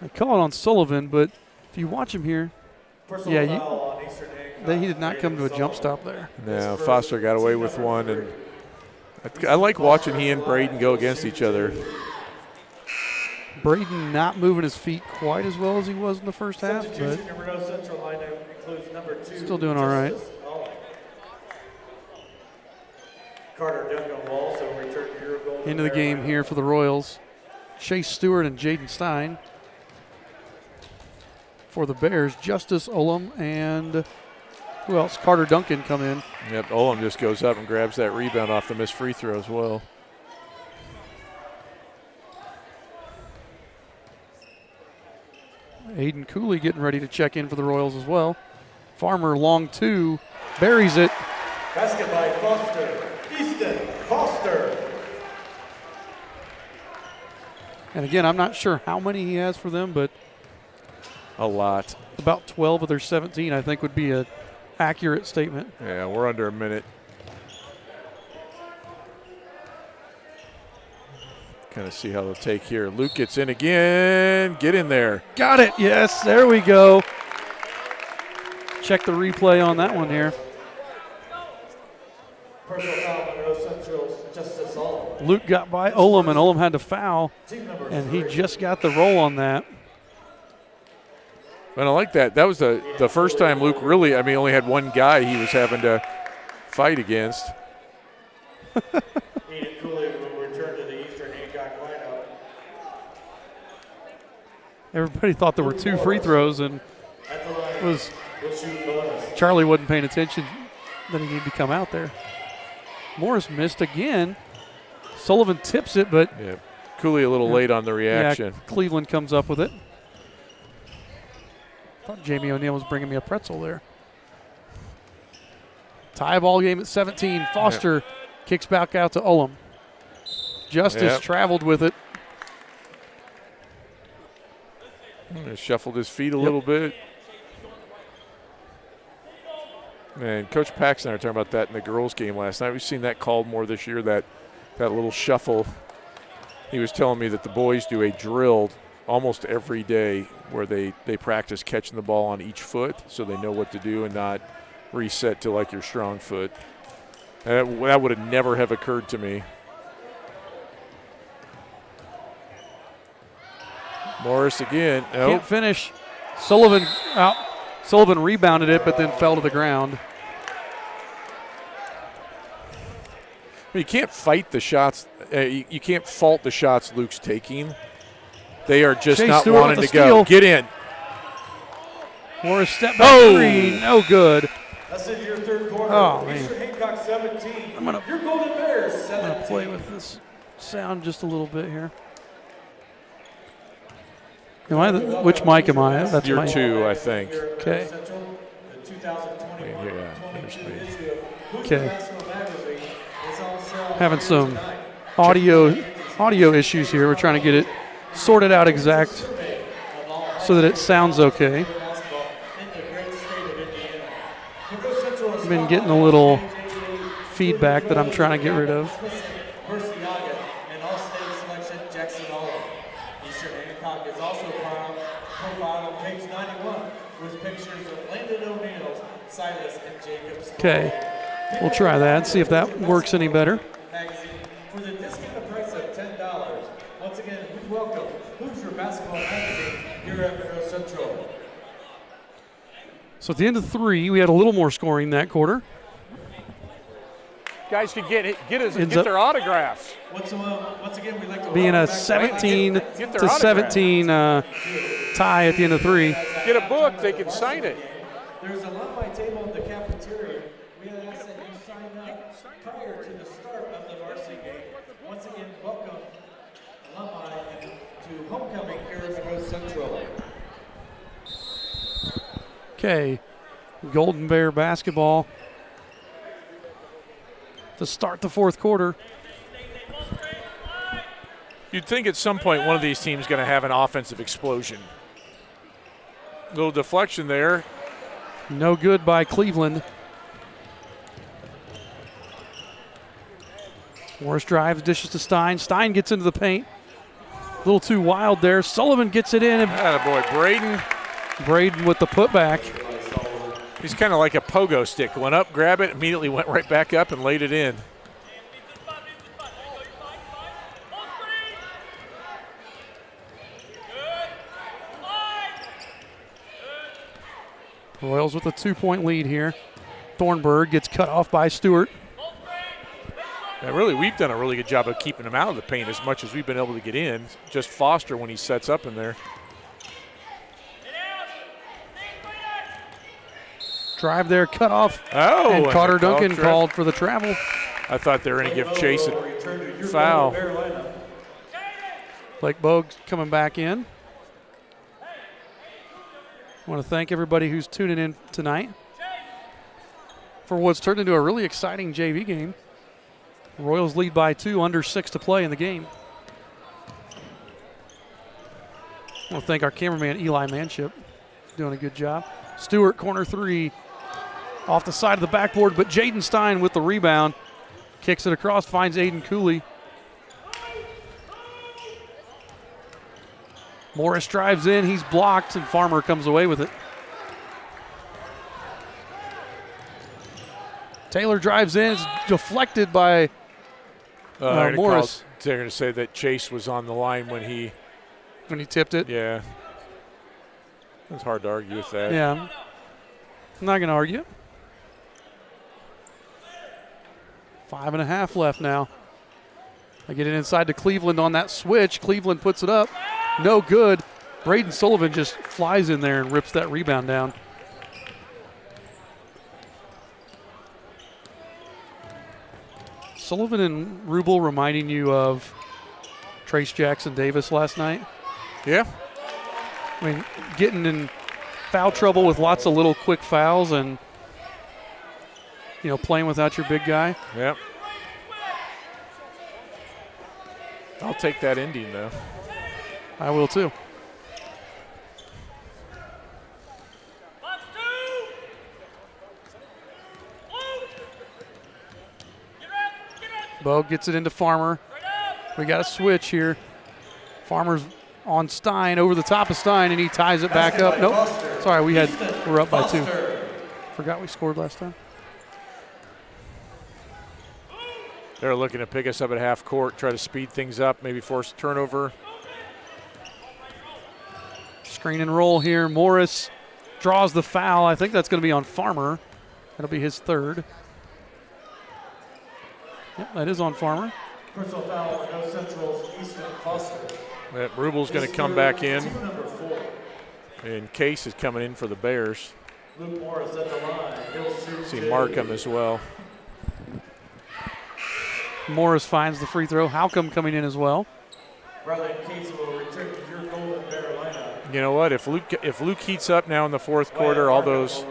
they call it on Sullivan. But if you watch him here, he did not come to a jump stop there. No, Foster got away with one, and I like watching he and Braden go against each other. Braden not moving his feet quite as well as he was in the first half, but still doing all right. Into the game here for the Royals. Chase Stewart and Jaden Stein. For the Bears, Justice Olam and who else? Carter Duncan come in. Yep, Olam just goes up and grabs that rebound off the missed free throw as well. Aiden Cooley getting ready to check in for the Royals as well. Farmer long two, buries it. Basket by Foster, Easton Foster. And again, I'm not sure how many he has for them, but a lot. About 12 of their 17, I think, would be an accurate statement. Yeah, we're under a minute. Kind of see how they'll take here. Luke gets in again. Get in there. Got it. Yes, there we go. Check the replay on that one here. Personal foul, Monroe Central's Justice Olam. Luke got by Olam, and Olam had to foul, and he just got the roll on that. And I like that. That was the first time Luke really, only had one guy he was having to fight against. Aiden Cooley will return to the Eastern Hancock lineup. Everybody thought there were two free throws, and Charlie wasn't paying attention that he needed to come out there. Morris missed again. Sullivan tips it, but Cooley a little late on the reaction. Yeah, Cleveland comes up with it. Thought Jamie O'Neal was bringing me a pretzel there. Tie ball game at 17. Foster kicks back out to Olam. Justice traveled with it. Shuffled his feet a little bit. Man, Coach Paxton and I were talking about that in the girls' game last night. We've seen that called more this year, that little shuffle. He was telling me that the boys do a drill almost every day where they practice catching the ball on each foot so they know what to do and not reset to like your strong foot. And that would have never have occurred to me. Morris again. Can't finish. Sullivan out. Sullivan rebounded it, but then fell to the ground. You can't fight the shots. You can't fault the shots Luke's taking. They are just not wanting to go. Get in. Morris step back three, no good. That's in your third quarter. Oh, man. Eastern Hancock 17. I'm Your Golden Bears 17. going to play with this sound just a little bit here. Which mic am I? That's You're my 2, I think. Okay. Yeah, there's me. Okay. Having some audio issues here. We're trying to get it sorted out exact so that it sounds okay. I've been getting a little feedback that I'm trying to get rid of. And all-state selection, Jackson Olive. Eastern Hancock is also profiled on page 91 with pictures of Landon O'Neill's, Silas, and Jacobs. Okay, we'll try that and see if that works any better. Magazine for the discounted price of $10. Once again, we welcome Hoosier Basketball Magazine here at Monroe Central. So at the end of 3, we had a little more scoring that quarter. Guys can get their autographs. Once again, we'd like to being a 17-17 tie at the end of 3. Get a book, they can sign it. There's a alumni table in the cafeteria. We ask that you sign up prior to the start of the varsity game. Once again, welcome alumni to homecoming here at Monroe Central. Okay, Golden Bear basketball to start the 4th quarter. You'd think at some point one of these teams is going to have an offensive explosion. Little deflection there. No good by Cleveland. Morris drives, dishes to Stein. Stein gets into the paint. A little too wild there. Sullivan gets it in. Attaboy, Braden with the putback. He's kind of like a pogo stick. Went up, grab it, immediately went right back up and laid it in. Royals with a 2-point lead here. Thornburg gets cut off by Stewart. And really, we've done a really good job of keeping him out of the paint as much as we've been able to get in. Just Foster when he sets up in there. Drive there, cut off. Oh, and Carter Duncan called for the travel. I thought they were going to give Chase a foul. Blake Bogues coming back in. I want to thank everybody who's tuning in tonight for what's turned into a really exciting JV game. Royals lead by 2, under 6 to play in the game. I want to thank our cameraman, Eli Manship. He's doing a good job. Stewart, corner 3, off the side of the backboard, but Jaden Stein with the rebound. Kicks it across, finds Aiden Cooley. Morris drives in, he's blocked, and Farmer comes away with it. Taylor drives in, it's deflected by Morris. They're going to say that Chase was on the line when he tipped it. Yeah. It's hard to argue with that. Yeah. I'm not going to argue. 5.5 left now. They get it inside to Cleveland on that switch. Cleveland puts it up. No good. Braden Sullivan just flies in there and rips that rebound down. Sullivan and Rubel reminding you of Trace Jackson Davis last night? Yeah. I mean, getting in foul trouble with lots of little quick fouls and, playing without your big guy. Yep. I'll take that ending, though. I will, too. Bo gets it into Farmer. We got a switch here. Farmer's on Stein, over the top of Stein, and he ties it back up. Nope. Sorry, we're up by 2. Forgot we scored last time. They're looking to pick us up at half court, try to speed things up, maybe force a turnover. Screen and roll here. Morris draws the foul. I think that's going to be on Farmer. That'll be his 3rd. Yep, that is on Farmer. Personal foul, no Central's Easton Foster. Rubel's going to come back in. And Case is coming in for the Bears. Luke Morris at the line. He'll shoot See two. Markham as well. Morris finds the free throw. Halcomb coming in as well. Bradley Case will return to your Golden Bear lineup. You know what? If Luke heats up now in the fourth quarter, all those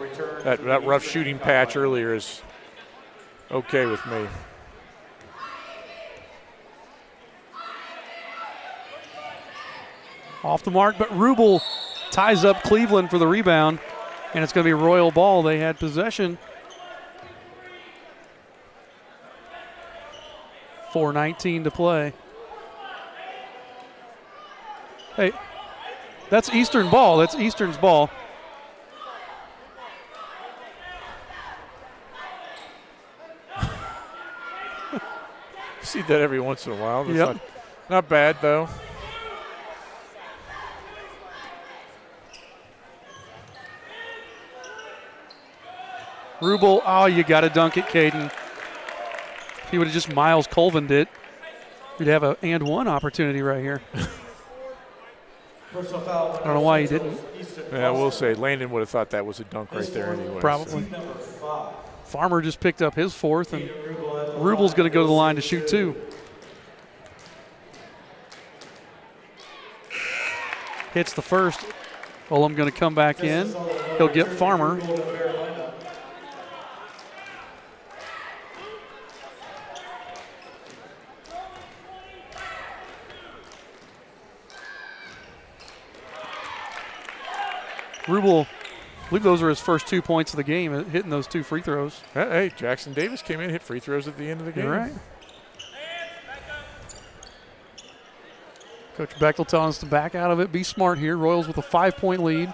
that rough shooting patch earlier is okay with me. Off the mark, but Rubel ties up Cleveland for the rebound, and it's going to be Royal ball. They had possession. 4:19 to play. Hey, that's Eastern ball. That's Eastern's ball. See that every once in a while. That's Yep. not bad, though. Rubel, oh, you got to dunk it, Caden. If he would have just Miles Colvin it, we'd have an and one opportunity right here. I don't know why he didn't. Yeah, I will say Landon would have thought that was a dunk right there anyway. Probably. Farmer just picked up his fourth, and Rubel's going to go to the line to shoot two. Hits the first. Ullum going to come back in. He'll get Farmer. Rubel, I believe those were his first 2 points of the game, hitting those two free throws. Hey, Jackson Davis came in, hit free throws at the end of the game. You're right. Coach Bechtel telling us to back out of it, be smart here. Royals with a 5-point lead.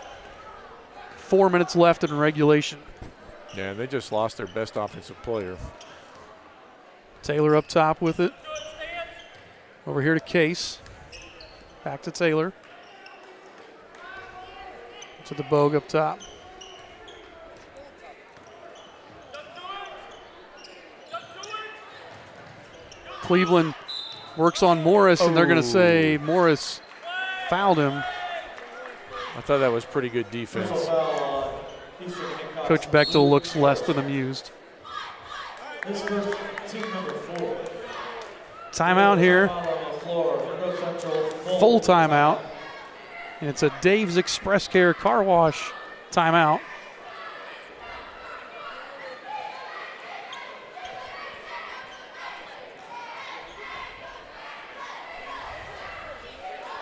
4 minutes left in regulation. Yeah, they just lost their best offensive player. Taylor up top with it. Over here to Case. Back to Taylor. To the Bogue up top. Cleveland works on Morris, and they're going to say Morris fouled him. I thought that was pretty good defense. Coach Bechtel looks less than amused. Timeout here. Full timeout. And it's a Dave's Express Care Car Wash timeout.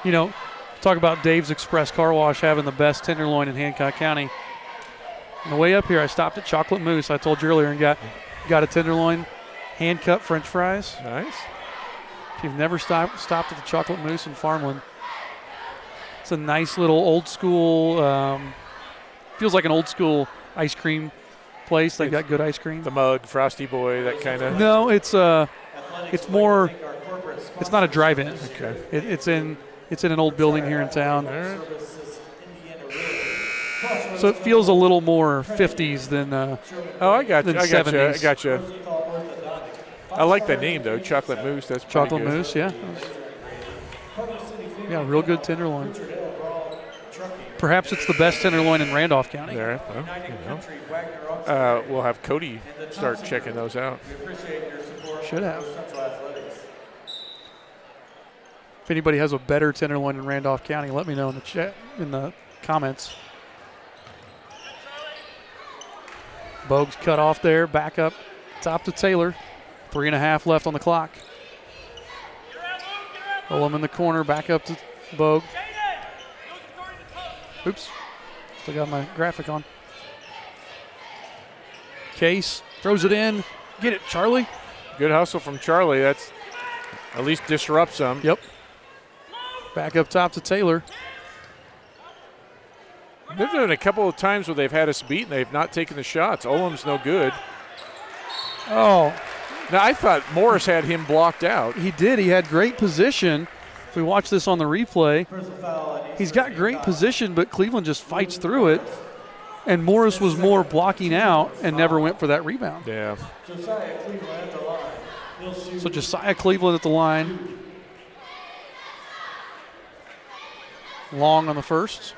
You know, talk about Dave's Express Car Wash having the best tenderloin in Hancock County. On the way up here, I stopped at Chocolate Moose, I told you earlier, and got a tenderloin, hand-cut French fries. Nice. If you've never stopped at the Chocolate Moose in Farmland, it's a nice little old school, feels like an old school ice cream place. They got good ice cream. The Mug, Frosty Boy, that kind of. No, it's more. It's not a drive-in. Okay. It's in an old building here in town. Right. So it feels a little more 50s than. Oh, I got you. Than I got you. 70s. I got you. I like that name though, Chocolate Moose. That's pretty Chocolate good. Moose, yeah. Yeah, real good tenderloin. Perhaps it's the best tenderloin in Randolph County. There, well, we'll have Cody start checking those out. Should have. If anybody has a better tenderloin in Randolph County, let me know in the chat, in the comments. Bogue's cut off there, back up top to Taylor. 3.5 left on the clock. Ullum in the corner, back up to Bogue. Oops, still got my graphic on. Case throws it in. Get it, Charlie. Good hustle from Charlie. That's at least disrupts them. Yep. Back up top to Taylor. There's been a couple of times where they've had us beat and they've not taken the shots. Ullum's no good. Oh. Now, I thought Morris had him blocked out. He did. He had great position. If we watch this on the replay, he's got great position, but Cleveland just fights through it. And Morris was more blocking out and never went for that rebound. Yeah. So Josiah Cleveland at the line. Long on the first.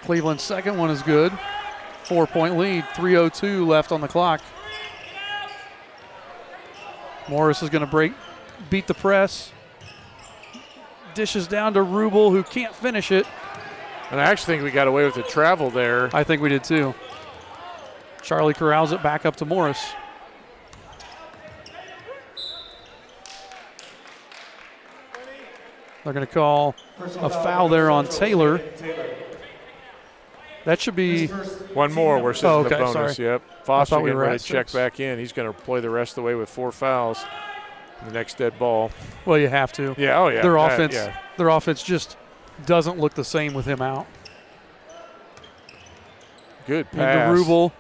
Cleveland's second one is good. 4-point lead, 3:02 left on the clock. Morris is going to beat the press. Dishes down to Rubel, who can't finish it. And I actually think we got away with the travel there. I think we did too. Charlie corrals it back up to Morris. They're going to call a foul there on Taylor. That should be one more. We're sitting in the bonus. Sorry. Yep. Foster getting ready to check 6. back in. He's going to play the rest of the way with 4 fouls. The next dead ball. Well, you have to. Yeah. Oh yeah. Their offense just doesn't look the same with him out. Good pass. Into Rubel.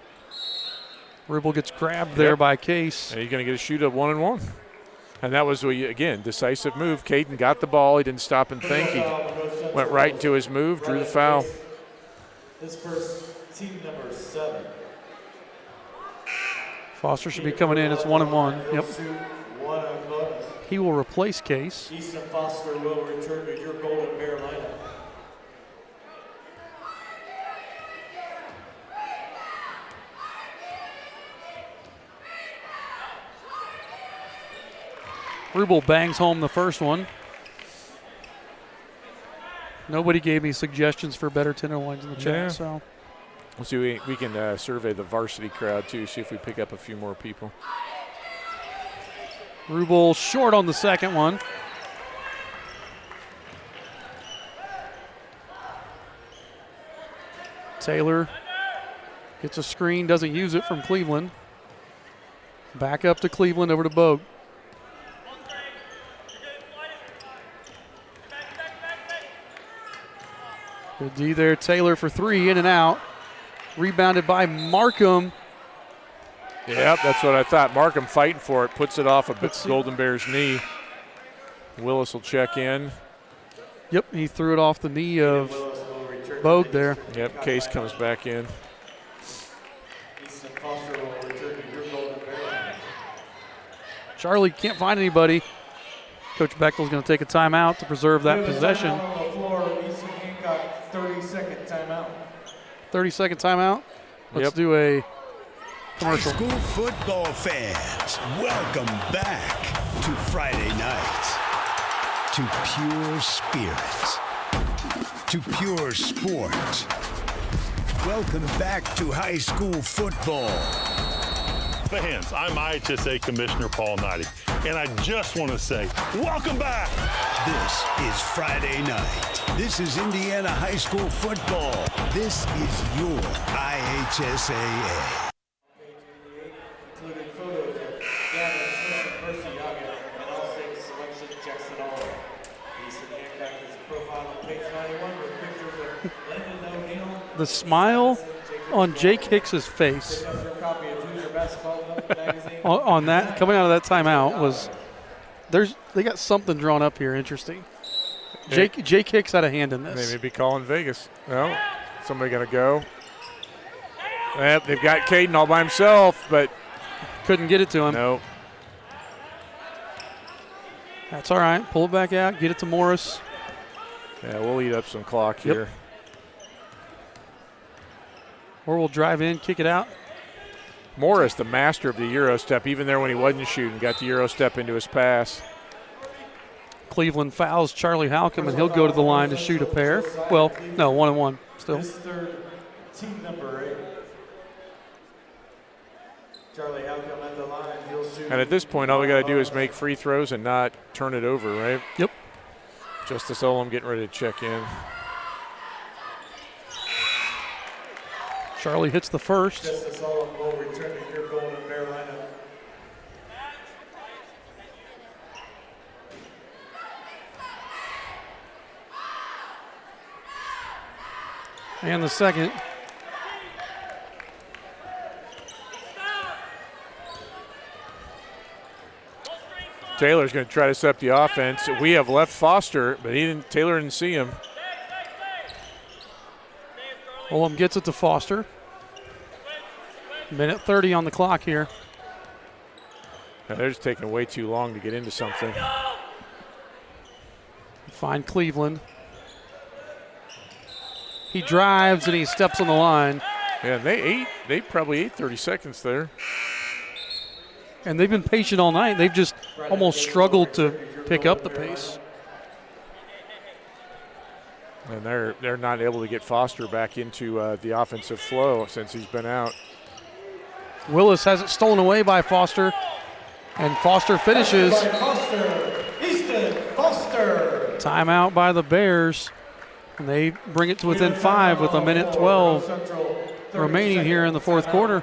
Rubel gets grabbed there by Case. And he's going to get a shoot of 1-and-1. And that was, again, decisive move. Caden got the ball. He didn't stop and think. He went right into his move, drew the foul. His first, team number 7. Foster should be coming in. It's 1-and-1. Yep. 1 on bonus. He will replace Case. Easton Foster will return to your Golden Bear lineup. Rubel bangs home the first one. Nobody gave me suggestions for better tenderloins in the chat, so. We'll see. We can survey the varsity crowd, too, see if we pick up a few more people. Rubel short on the second one. Taylor gets a screen, doesn't use it from Cleveland. Back up to Cleveland, over to Bogue. Good D there. Taylor for 3, in and out. Rebounded by Markham. Yep, that's what I thought. Markham fighting for it, puts it off a Golden Bear's knee. Willis will check in. Yep, he threw it off the knee of Bogue there. Yep, Case comes back in. Charlie can't find anybody. Coach Bechtel's going to take a timeout to preserve that possession. On the floor, Easton Hancock, 30-second timeout. 30-second timeout. Let's do a commercial. High school football fans, welcome back to Friday nights, to pure spirits, to pure sports. Welcome back to high school football. Fans, I'm IHSA Commissioner Paul Knighty, and I just want to say, welcome back. This is Friday night. This is Indiana high school football. This is your IHSAA. Including photos of Gavin Smith and Percy Yaga and all-state selection Jackson Oliver. Easton Hancock is profiled on page 91 with pictures of Lyndon O'Neill. The smile on Jake Hicks's face on that coming out of that timeout was they got something drawn up here. Interesting. Jake Hicks had a hand in this. They may be calling Vegas. Well, somebody gonna go. Yep, they've got Caden all by himself, but couldn't get it to him. No. That's all right. Pull it back out. Get it to Morris. Yeah, we'll eat up some clock here. Or we'll drive in, kick it out. Morris, the master of the Euro step, even there when he wasn't shooting, got the Euro step into his pass. Cleveland fouls Charlie Halcomb, and he'll go to the line to shoot a pair. Well, no, 1-and-1 still. His third, team number 8. Charlie Halcomb at the line. He'll shoot. And at this point, all we got to do is make free throws and not turn it over, right? Yep. Justice Olam getting ready to check in. Charlie hits the first. Justice Olam will return to your Golden Bear lineup. And the second. Taylor's going to try to set up the offense. We have left Foster, but Taylor didn't see him. Olam gets it to Foster. Minute 30 on the clock here. Now they're just taking way too long to get into something. Find Cleveland. He drives and he steps on the line. Yeah, they probably ate 30 seconds there. And they've been patient all night. They've just almost struggled to pick up the pace. And they're not able to get Foster back into the offensive flow since he's been out. Willis has it stolen away by Foster, and Foster finishes. Easton Foster. Timeout by the Bears, and they bring it to within 5 with 1:12 remaining here in the fourth quarter.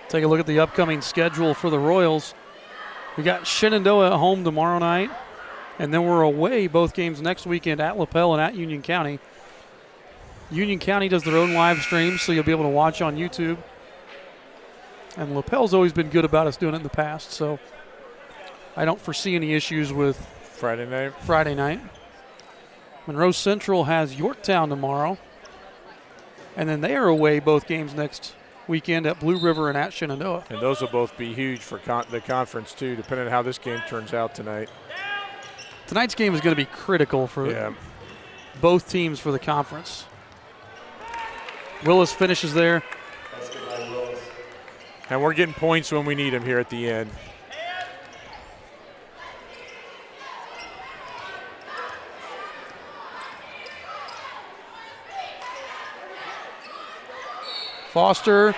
Take a look at the upcoming schedule for the Royals. We got Shenandoah at home tomorrow night, and then we're away both games next weekend at LaPel and at Union County. Union County does their own live streams, so you'll be able to watch on YouTube. And LaPel's always been good about us doing it in the past, so I don't foresee any issues with Friday night. Monroe Central has Yorktown tomorrow, and then they are away both games next weekend at Blue River and at Shenandoah. And those will both be huge for the conference, too, depending on how this game turns out tonight. Tonight's game is going to be critical for both teams for the conference. Willis finishes there. And we're getting points when we need them here at the end. Foster.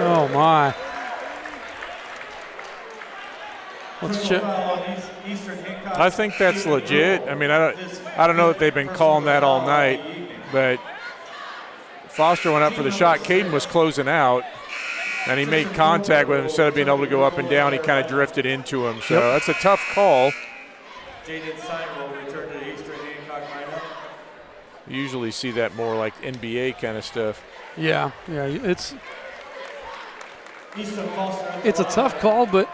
Oh, my. Let's check. I think that's legit. I mean, I don't know that they've been calling that all night, but Foster went up for the shot. Caden was closing out, and he made contact with him. Instead of being able to go up and down, he kind of drifted into him. So that's a tough call. Jaden Simon will return to the Eastern Hancock lineup. You usually see that more like NBA kind of stuff. Yeah, it's a tough call, but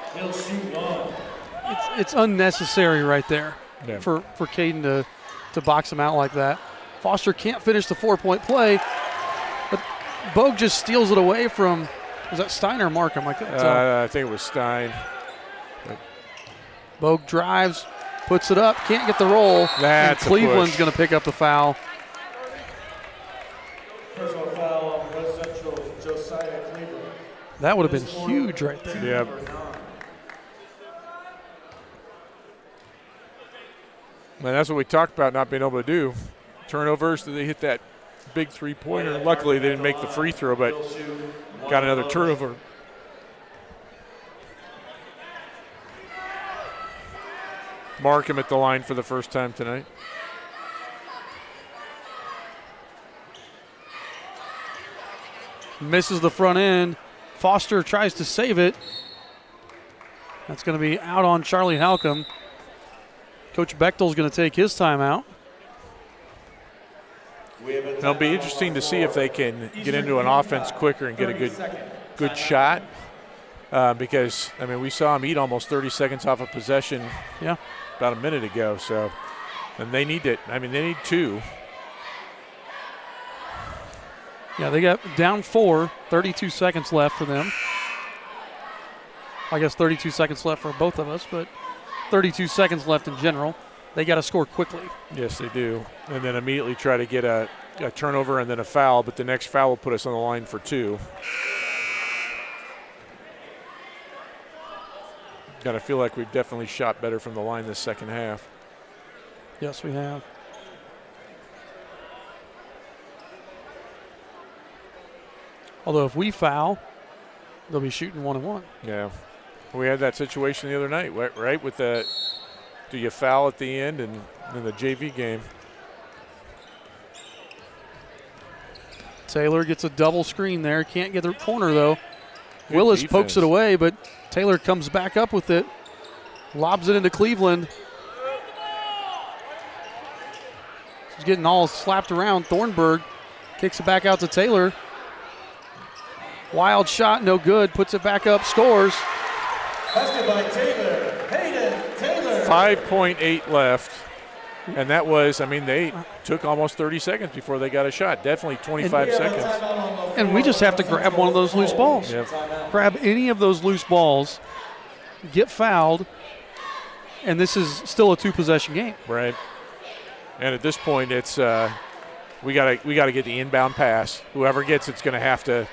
it's unnecessary right there for Caden to box him out like that. Foster can't finish the 4-point play, but Bogue just steals it away from, was that Stein or Markham? I couldn't tell. I think it was Stein. Bogue drives, puts it up, can't get the roll. That's and Cleveland's going to pick up the foul. Personal foul on West Central, Josiah Cleveland. That would have been huge right there. Yeah. Man, that's what we talked about not being able to do. Turnovers, they hit that big three-pointer. Luckily, they didn't make the free throw, but got another turnover. Markham at the line for the first time tonight. Misses the front end. Foster tries to save it. That's going to be out on Charlie Halcomb. Coach Bechtel's going to take his timeout. It'll be interesting to see if they can get into an offense quicker and get a good shot. Because, I mean, we saw them eat almost 30 seconds off a possession about a minute ago. So, and they need it. I mean, they need two. Yeah, they got down 4, 32 seconds left for them. I guess 32 seconds left for both of us, but 32 seconds left in general. They got to score quickly. Yes, they do. And then immediately try to get a turnover and then a foul, but the next foul will put us on the line for 2. Got to feel like we've definitely shot better from the line this second half. Yes, we have. Although if we foul, they'll be shooting 1-1. Yeah. We had that situation the other night, right? With the, do you foul at the end and in the JV game? Taylor gets a double screen there. Can't get the corner, though. Willis pokes it away, but Taylor comes back up with it. Lobs it into Cleveland. He's getting all slapped around. Thornburg kicks it back out to Taylor. Wild shot, no good. Puts it back up, scores. Basket by Taylor. Hayden Taylor. 5.8 left. And that was, they took almost 30 seconds before they got a shot. Definitely 25 seconds. And we just have to grab one of those loose balls. Yep. Grab any of those loose balls, get fouled, and this is still a 2-possession game. Right. And at this point, it's we got to get the inbound pass. Whoever gets it's going to have to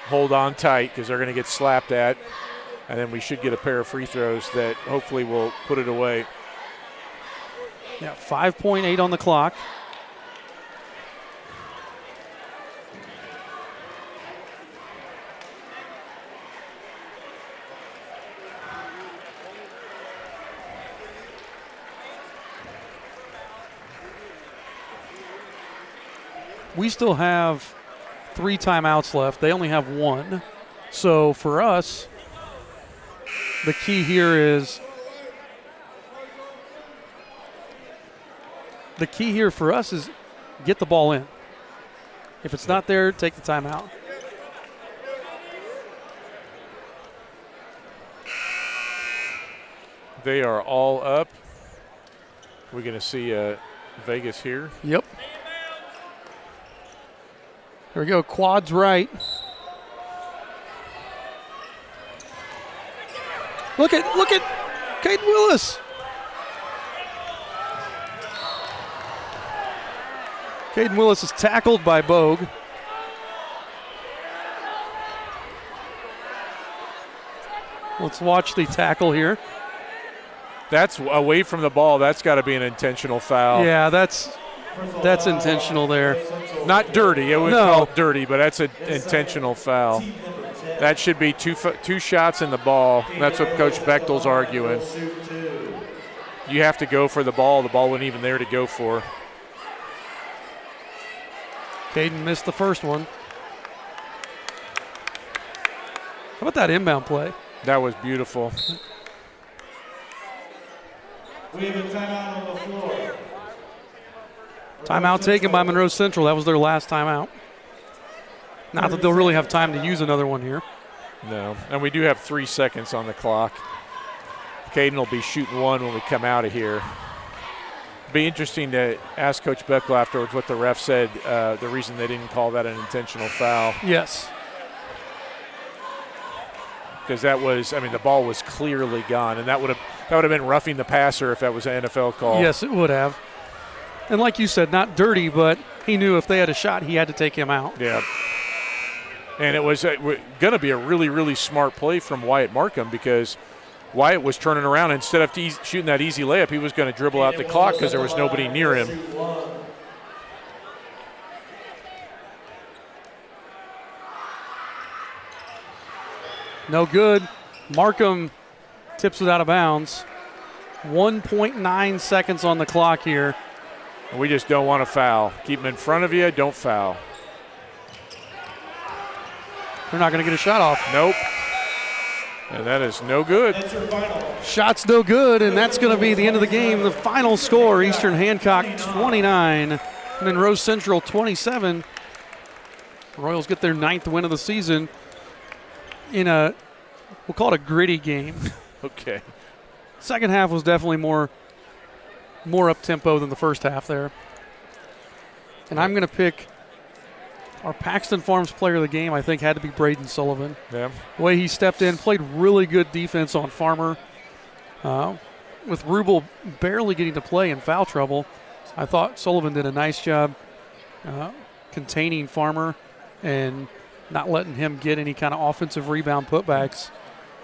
hold on tight because they're going to get slapped at. And then we should get a pair of free throws that hopefully will put it away. Yeah, 5.8 on the clock. We still have 3 timeouts left. They only have 1. So for us, the key here is get the ball in. If it's not there, take the timeout. They are all up. We're going to see Vegas here. Yep. Here we go, quads right. Look at Caden Willis. Caden Willis is tackled by Bogue. Let's watch the tackle here. That's away from the ball. That's got to be an intentional foul. Yeah, that's intentional there. Not dirty. It was called dirty, but that's an intentional foul. That should be two shots in the ball. That's what Coach Bechtel's arguing. You have to go for the ball. The ball wasn't even there to go for. Caden missed the first one. How about that inbound play? That was beautiful. We have a timeout on the floor. Timeout taken by Monroe Central. That was their last timeout. Not that they'll really have time to use another one here. No, and we do have 3 seconds on the clock. Caden will be shooting 1 when we come out of here. Be interesting to ask Coach Bechtel afterwards what the ref said, the reason they didn't call that an intentional foul. Yes. Because that was, the ball was clearly gone, and that would have been roughing the passer if that was an NFL call. Yes, it would have. And like you said, not dirty, but he knew if they had a shot, he had to take him out. Yeah. And it was going to be a really, really smart play from Wyatt Markham because Wyatt was turning around. Instead of shooting that easy layup, he was going to dribble out the clock because there was nobody near him. No good. Markham tips it out of bounds. 1.9 seconds on the clock here. We just don't want to foul. Keep them in front of you, don't foul. They're not going to get a shot off. Nope. And that is no good. Shot's no good, and that's going to be the end of the game. The final score, Eastern Hancock 29, Monroe Central 27. Royals get their 9th win of the season in we'll call it a gritty game. Okay. Second half was definitely more up-tempo than the first half there. And I'm going to pick our Paxton Farms player of the game, I think, had to be Braden Sullivan. Yeah. The way he stepped in, played really good defense on Farmer. With Rubel barely getting to play in foul trouble, I thought Sullivan did a nice job containing Farmer and not letting him get any kind of offensive rebound putbacks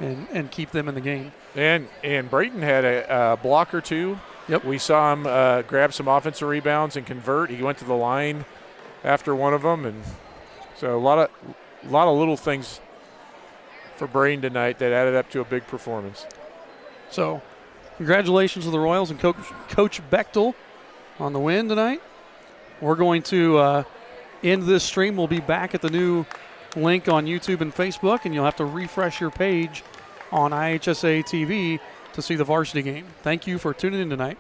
and keep them in the game. And Braden had a block or two. Yep. We saw him grab some offensive rebounds and convert. He went to the line after one of them, and so a lot of little things for Braden tonight that added up to a big performance. So, congratulations to the Royals and Coach Bechtel on the win tonight. We're going to end this stream. We'll be back at the new link on YouTube and Facebook, and you'll have to refresh your page on IHSA TV to see the varsity game. Thank you for tuning in tonight.